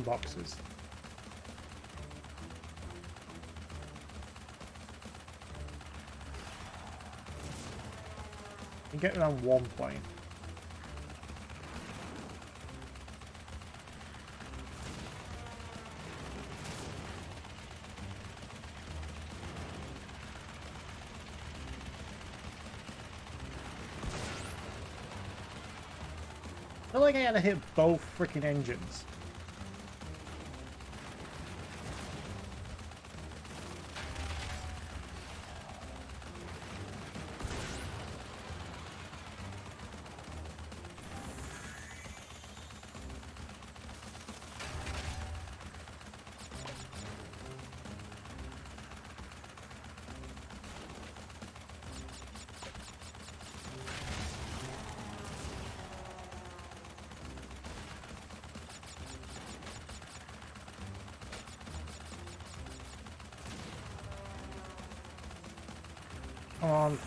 boxes. You get around one plane. I feel like I had to hit both freaking engines. Come on.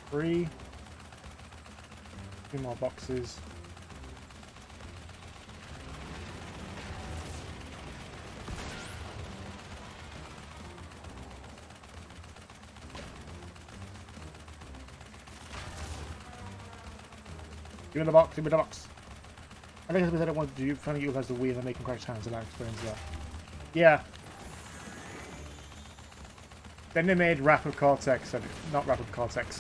Three. Two more boxes. Give me the box, give me the box. I think it's because I don't want to trying to utilize the Wii and then making Crash hands and that explains that. Yeah. Then they made Wrath of Cortex, not Wrath of Cortex,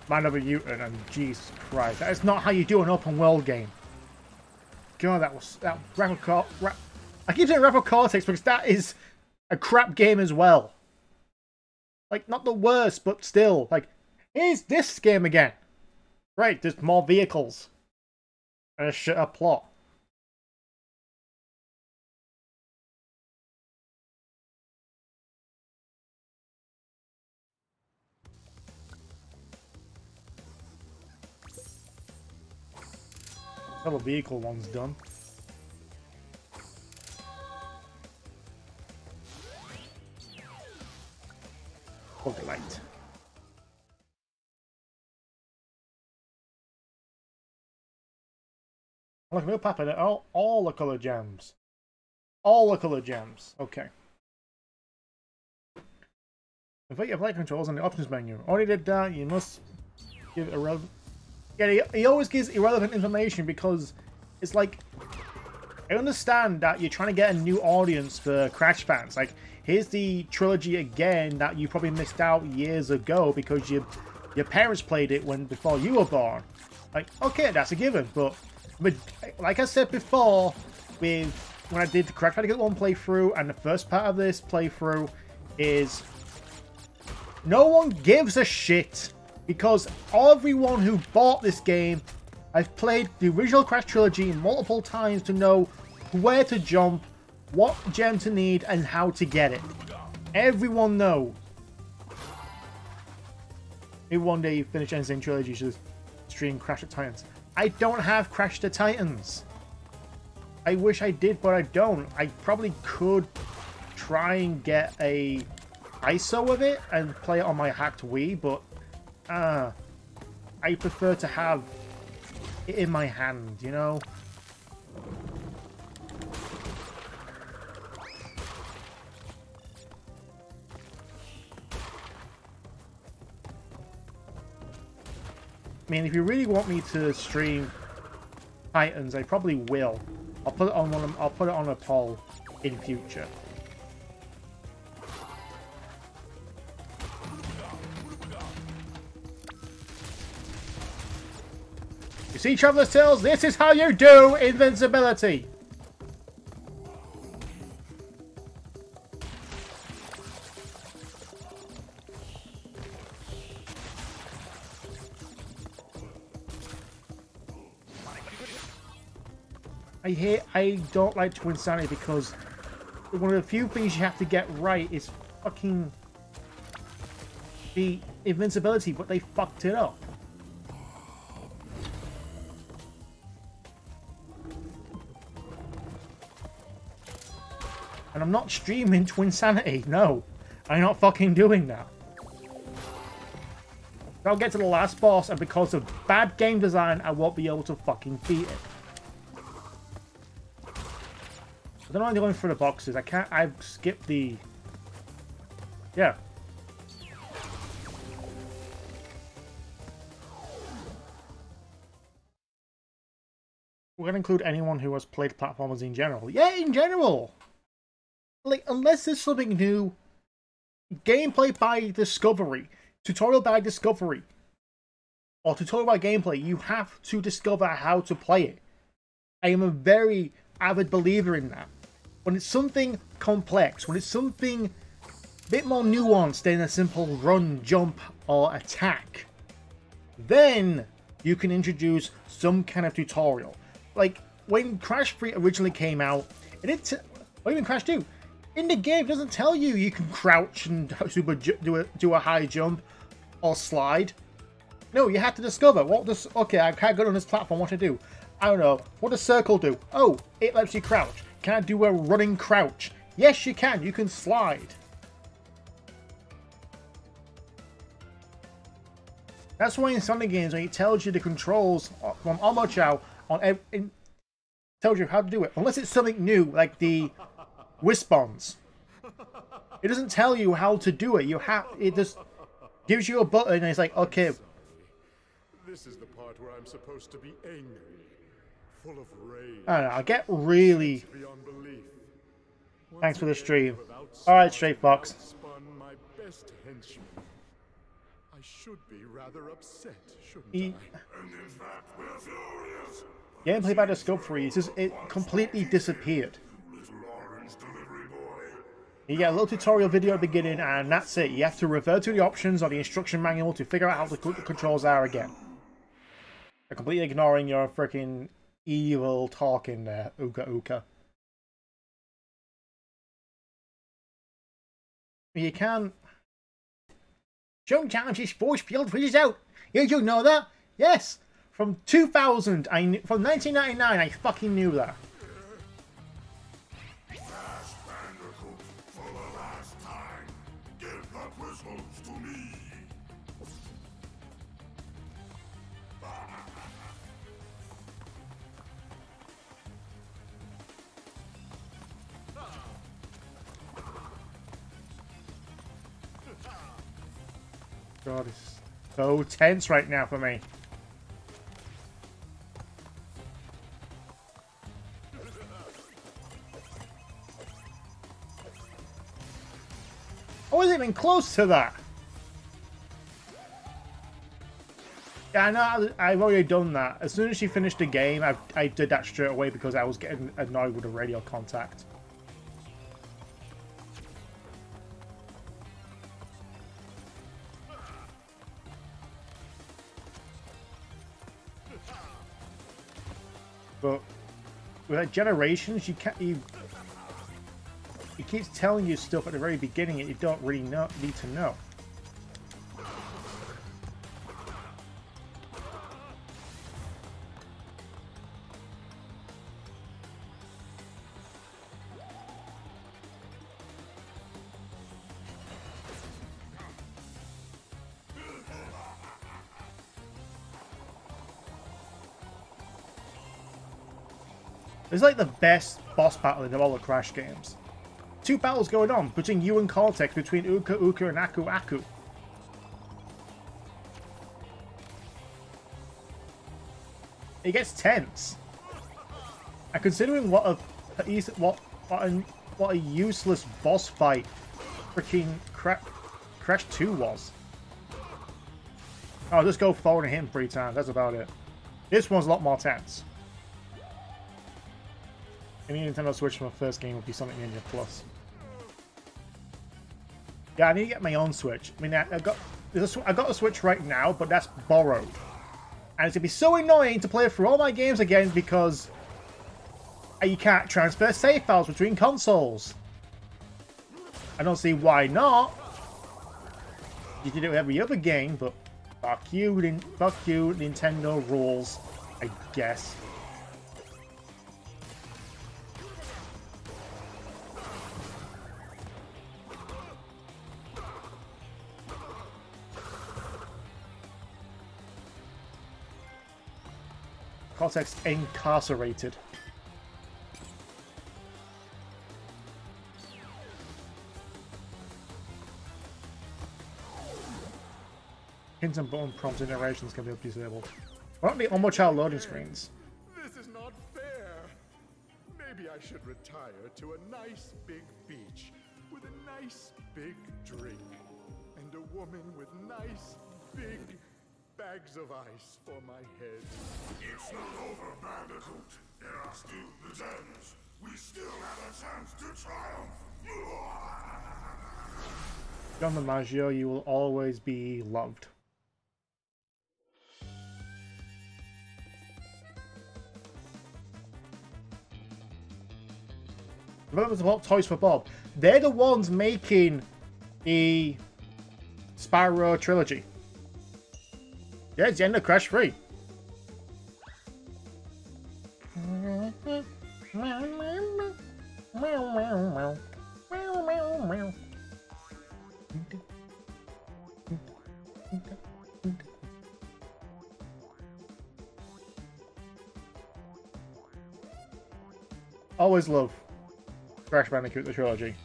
Man of a Mutant, and Jesus Christ, that is not how you do an open world game. God, that Wrath of Cortex. I keep saying Wrath of Cortex because that is a crap game as well. Like, not the worst, but still, like, here's this game again. Right, there's more vehicles. And a shitter plot. All the vehicle one's done. Fog light. Look, no Papa, all the colour gems. All the colour gems. Okay. Invite your flight controls on the options menu. Already did that, you must give it irrelevant. Yeah, he always gives irrelevant information because it's like, I understand that you're trying to get a new audience for Crash fans. Like, here's the trilogy again that you probably missed out years ago because your parents played it before you were born. Like, okay, that's a given, but like I said before, when I did the Crash Bandicoot 1 playthrough, and the first part of this playthrough is no one gives a shit because everyone who bought this game has played the original Crash trilogy multiple times to know where to jump, what gem to need and how to get it. Everyone knows. Maybe one day you finish Sane Trilogy, you should stream Crash of Titans. I don't have Crash the Titans. I wish I did, but I don't. I probably could try and get a ISO of it and play it on my hacked Wii, but I prefer to have it in my hand, you know? I mean, if you really want me to stream Titans, I probably will. I'll put it on I'll put it on a poll in future. You see, Traveler's Tales, this is how you do invincibility. I don't like Twin Sanity because one of the few things you have to get right is fucking the invincibility, but they fucked it up. And I'm not streaming Twin Sanity, no. I'm not fucking doing that. I'll get to the last boss, and because of bad game design, I won't be able to fucking beat it. I don't know why I'm going for the boxes. I can't. I've skipped the. Yeah. We're gonna include anyone who has played platformers in general. Yeah, in general. Like, unless there's something new, gameplay by discovery, tutorial by discovery, or tutorial by gameplay, you have to discover how to play it. I am a very avid believer in that. When it's something complex, when it's something a bit more nuanced than a simple run, jump, or attack, then you can introduce some kind of tutorial. Like, when Crash 3 originally came out, it didn't. Or even Crash 2, in the game, it doesn't tell you you can crouch and do a high jump or slide. No, you have to discover what does. Okay, I can't go on this platform. What to do? I don't know. What does circle do? Oh, it lets you crouch. Can I do a running crouch? Yes, you can. You can slide. That's why in Sonic games, when it tells you the controls from Omochao on it tells you how to do it. Unless it's something new, like the Wispons. It doesn't tell you how to do it. It just gives you a button and it's like, okay. This is the part where I'm supposed to be angry, full of rage. I don't know, I get really. Beyond belief. Thanks for the stream. Alright, Straight Fox. Spun my best henchman. I should be rather upset, shouldn't He... I? And in fact, we're furious. Gameplay by Discovery, it completely disappeared. You get a little tutorial video at the beginning, and that's it. You have to revert to the options or the instruction manual to figure out how the controls are again. They're completely ignoring your freaking evil talking there, Uka Uka. You can. Sometimes this force field freezes out. You know that? Yes. From 2000, from 1999, I fucking knew that. Bandicoot, for the last time, give the crystals to me. God, it's so tense right now for me. I wasn't even close to that. Yeah, I know. I've already done that. As soon as she finished the game, I did that straight away because I was getting annoyed with the radio contact. But with Generations, you can't. keeps telling you stuff at the very beginning that you don't really need to know. It's like the best boss battle in all the Crash games. 2 battles going on between you and Cortex, between Uka Uka and Aku Aku. It gets tense. And considering what a useless boss fight freaking Crash 2 was. I'll just go forward and hit him 3 times, that's about it. This one's a lot more tense. Any Nintendo Switch for my first game would be Sonic Ninja Plus. Yeah, I need to get my own Switch. I mean, I got a Switch right now, but that's borrowed. And it's going to be so annoying to play through all my games again because you can't transfer save files between consoles. I don't see why not. You did it with every other game, but fuck you, Nintendo rules, I guess. Cortex incarcerated. Hint and button prompt generations can be disabled. Why don't they almost child loading screens? This is not fair. Maybe I should retire to a nice big beach with a nice big drink and a woman with nice big bags of ice for my head. It's not over, Bandicoot. There are still the gems. We still have a chance to triumph. John DiMaggio, you will always be loved. Developers of Toys for Bob. They're the ones making the Spyro Trilogy. Yeah, it's the end of Crash 3. Always love Crash Bandicoot the trilogy.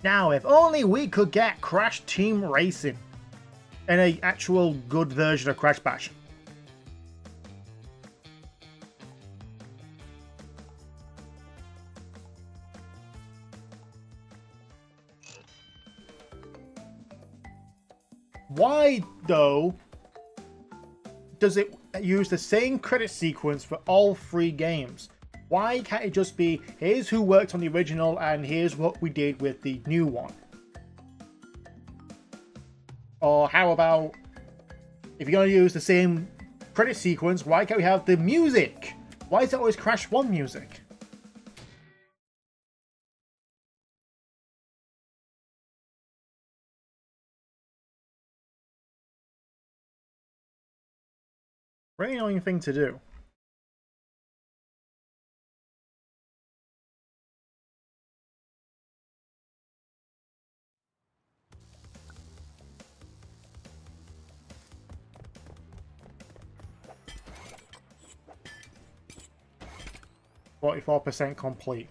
Now, if only we could get Crash Team Racing in an actual good version of Crash Bash. Why, though, does it use the same credit sequence for all 3 games? Why can't it just be, here's who worked on the original and here's what we did with the new one? Or how about, if you're going to use the same credit sequence, why can't we have the music? Why is it always Crash 1 music? Really annoying thing to do. %44 complete.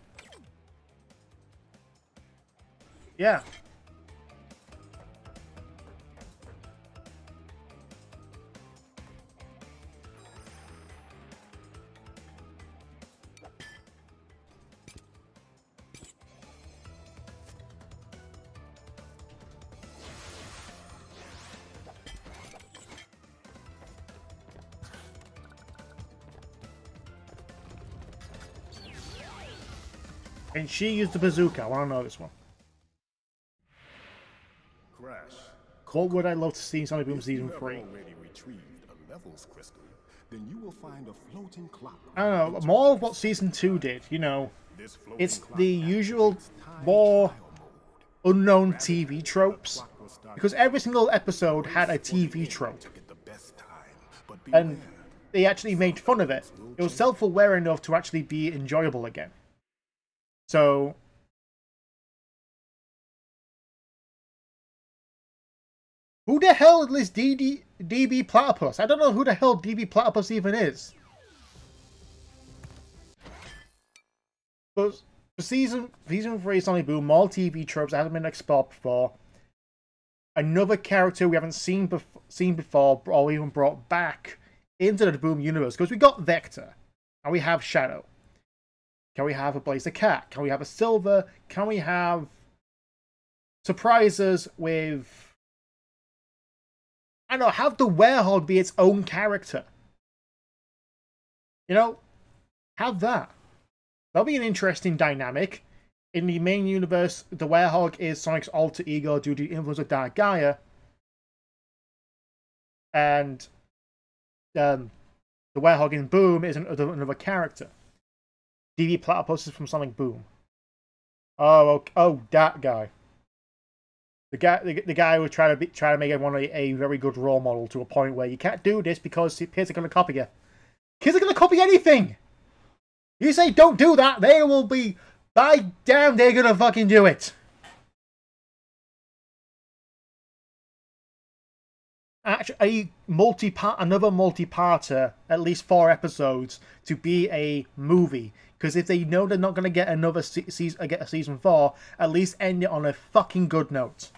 Yeah. And she used the bazooka. I want to know this one. Crash. Cold would I love to see Sonic Boom Season 3. Already retrieved a levels crystal. then you will find a floating clock. I don't know, more of what Season 2 did, you know. This floating It's clock the has usual, its time more trial mode. unknown TV tropes. Because every single episode had a TV trope. To get the best time, but And beware. they actually made fun of it. It was self-aware enough to actually be enjoyable again. So... who the hell is DB Platypus? I don't know who the hell DB Platypus even is. But for season 3 Sonic Boom, more TV tropes that haven't been explored before. Another character we haven't seen before or even brought back into the Boom universe. Because we got Vector. And we have Shadow. Can we have a Blazer Cat? Can we have a Silver? Can we have surprises with... I don't know, have the Werehog be its own character. You know, have that. That'll be an interesting dynamic. In the main universe, the Werehog is Sonic's alter ego due to the influence of Dark Gaia. And the Werehog in Boom is another character. DB Platypus is from Sonic Boom. Oh, that guy. The guy who try to make everyone a very good role model to a point where you can't do this because kids are going to copy you. Kids are going to copy anything! You say don't do that, they will be... by damn, they're going to fucking do it! Actually, another multi-parter, at least 4 episodes, to be a movie. Because if they know they're not going to get another season 4, at least end it on a fucking good note.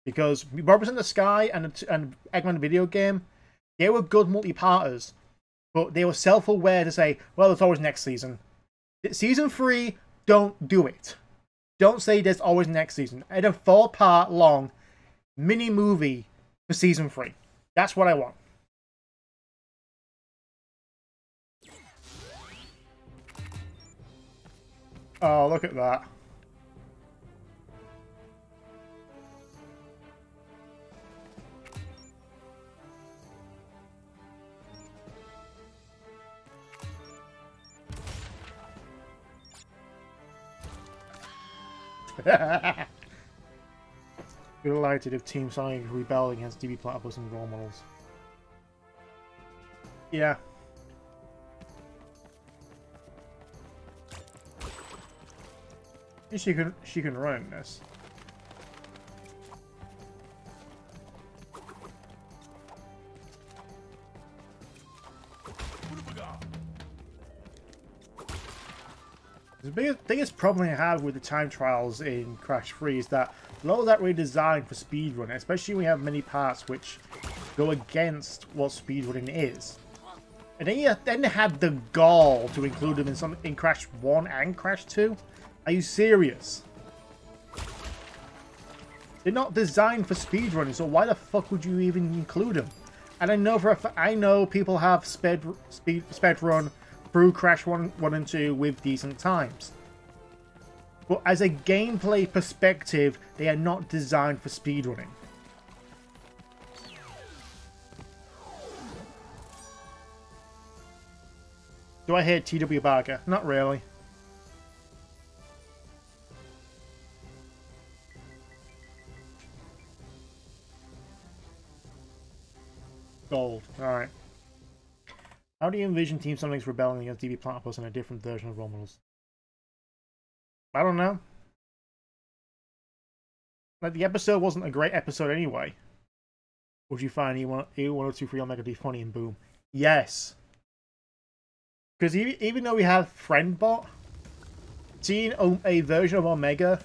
Because Robots in the Sky and Eggman video game, they were good multi-parters. But they were self-aware to say, well, there's always next season. Season 3, don't do it. Don't say there's always next season. Add a 4-part long mini-movie for Season 3. That's what I want. Oh, look at that. You're delighted if Team Sonic rebelling against DB Platypus and role models. Yeah. She can run this. The biggest problem I have with the time trials in Crash 3 is that a lot of that really designed for speedrunning, especially when you have many parts which go against what speedrunning is. And then they had the gall to include them in Crash 1 and Crash 2. Are you serious? They're not designed for speedrunning, so why the fuck would you even include them? And I know people have sped run through Crash 1 and 2 with decent times. But as a gameplay perspective, they are not designed for speedrunning. Do I hate TW Barker? Not really. Gold. Alright. How do you envision Team Sonic's rebelling against DB Platypus in a different version of Romulus? I don't know. Like, the episode wasn't a great episode anyway. Would you find E1023 Omega D funny in Boom? Yes. Because even though we have FriendBot, seeing a version of Omega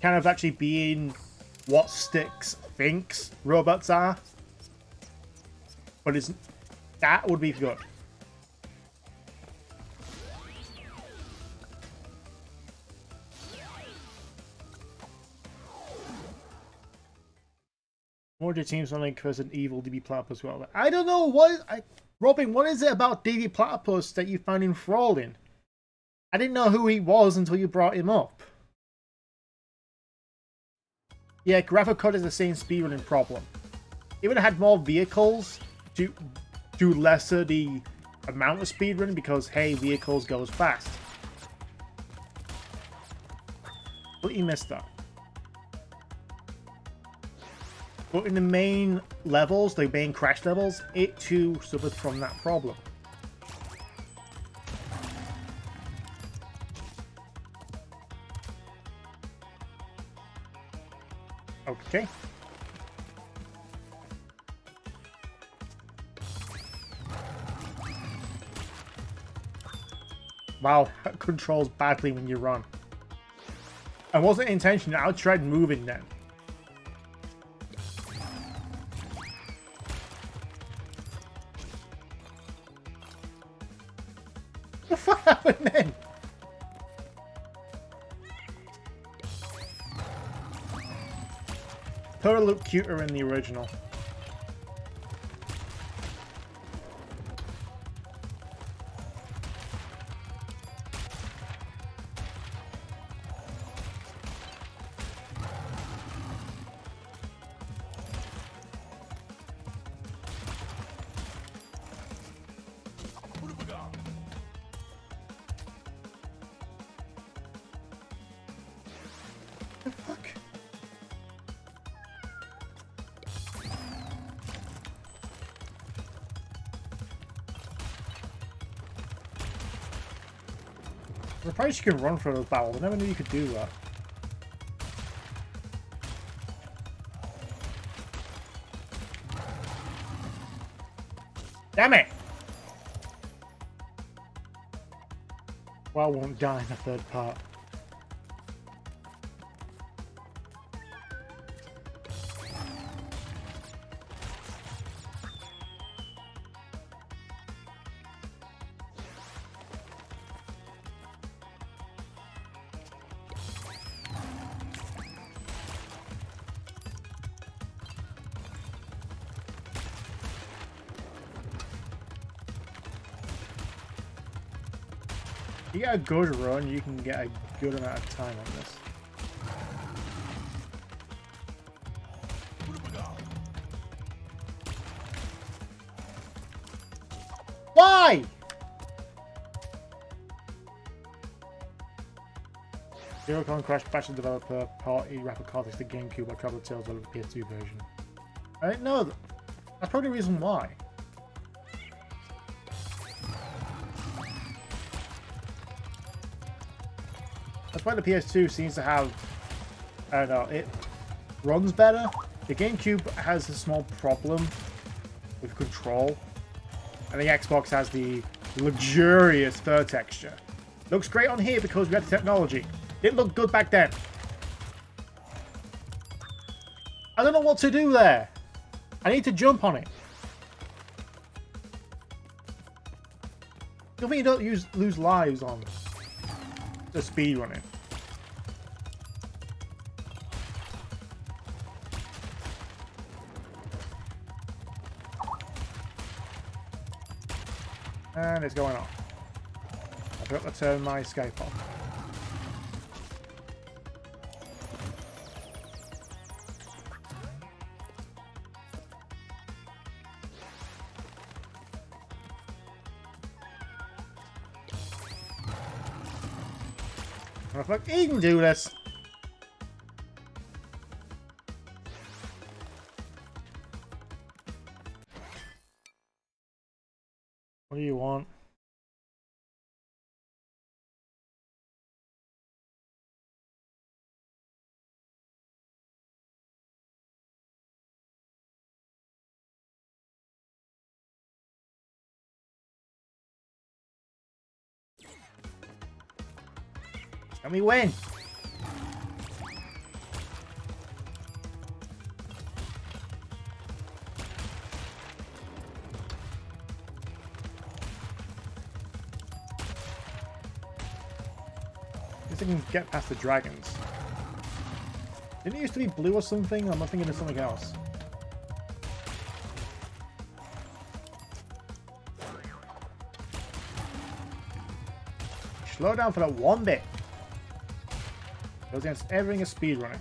kind of actually being what Styx thinks robots are, but that would be good. More to Team Sonic versus an evil DB Platypus. Well, I don't know Robin, what is it about DB Platypus that you find enthralling? I didn't know who he was until you brought him up. Yeah, graphic code is the same speedrunning problem. Even had more vehicles do lesser the amount of speedrun because, hey, vehicles goes fast. But you missed that. But in the main levels, the main crash levels, it too suffered from that problem. Okay. Wow, that controls badly when you run. It wasn't intentional, I tried moving then. What the fuck happened then? Turtle looked cuter in the original. The fuck? I'm surprised you can run through those barrels. I never knew you could do that. Damn it! Well, I won't die in the third part. You get a good run, you can get a good amount of time on this. Why? Zero-Con Crash Batch Developer Party Rapid Cartridge to GameCube or Travel Tales of the PS2 version. I didn't know that. That's probably the reason why. That's why the PS2 seems to have, I don't know, it runs better. The GameCube has a small problem with control, and the Xbox has the luxurious fur texture. Looks great on here because we had the technology. It looked good back then. I don't know what to do there. I need to jump on it. I think you don't lose lives on the speed running. And it's going off. I forgot to turn my escape off. Fuck, he can do this. What do you want? Let me win. I can get past the dragons. Didn't it used to be blue or something? Or am I thinking of something else? Slow down for that one bit. Goes against everything is speedrunning.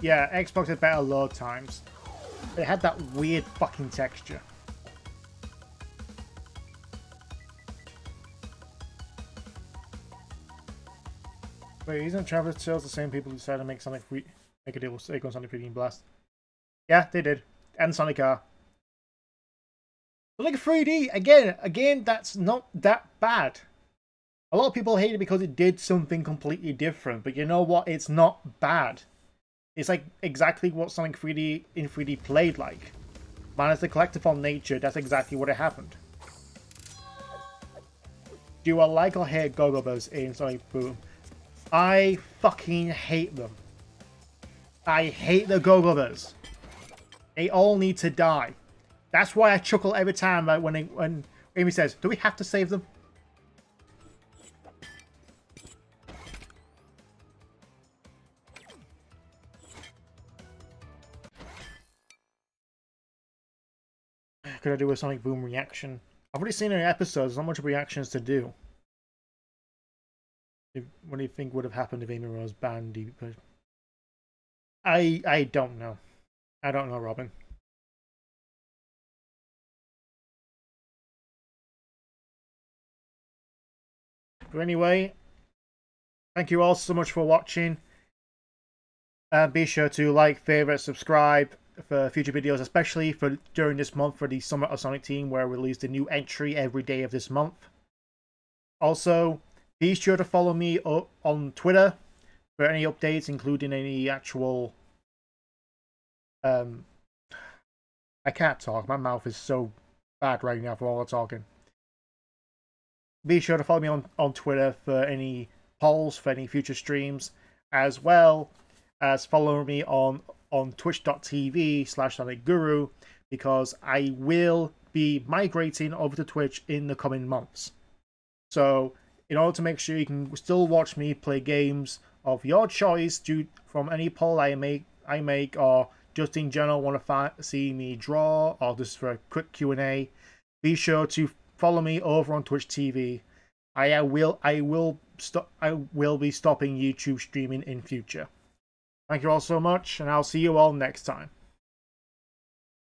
Yeah, Xbox had better load times. It had that weird fucking texture. Wait, isn't Travis Tales the same people who decided to make make a deal with Sega on Sonic 3D Blast? Yeah, they did. And Sonic R. Sonic 3D, again, that's not that bad. A lot of people hate it because it did something completely different, but you know what? It's not bad. It's like exactly what Sonic 3D in 3D played like. Minus the collectathon nature, that's exactly what it happened. Do you like or hate Go-Go-Bers in Sonic Boom? I fucking hate them. I hate the Go-Go-Bers. They all need to die. That's why I chuckle every time when Amy says, "Do we have to save them?" Could I do a Sonic Boom reaction? I've already seen any episodes. There's not much of reactions to do. What do you think would have happened if Amy Rose banned Bandicoot? I don't know. I don't know, Robin. But anyway, thank you all so much for watching. Be sure to like, favorite, subscribe for future videos, especially for during this month for the Summer of Sonic Team, where we release a new entry every day of this month. Also, be sure to follow me on Twitter for any updates, including any actual... I can't talk. My mouth is so bad right now for all the talking. Be sure to follow me on Twitter for any polls, for any future streams, as well as follow me on twitch.tv/Sonicguru, because I will be migrating over to Twitch in the coming months. So, in order to make sure you can still watch me play games of your choice from any poll I make, or just in general want to see me draw, or just for a quick Q&A, be sure to follow me over on Twitch TV. I will be stopping YouTube streaming in future. Thank you all so much, and I'll see you all next time.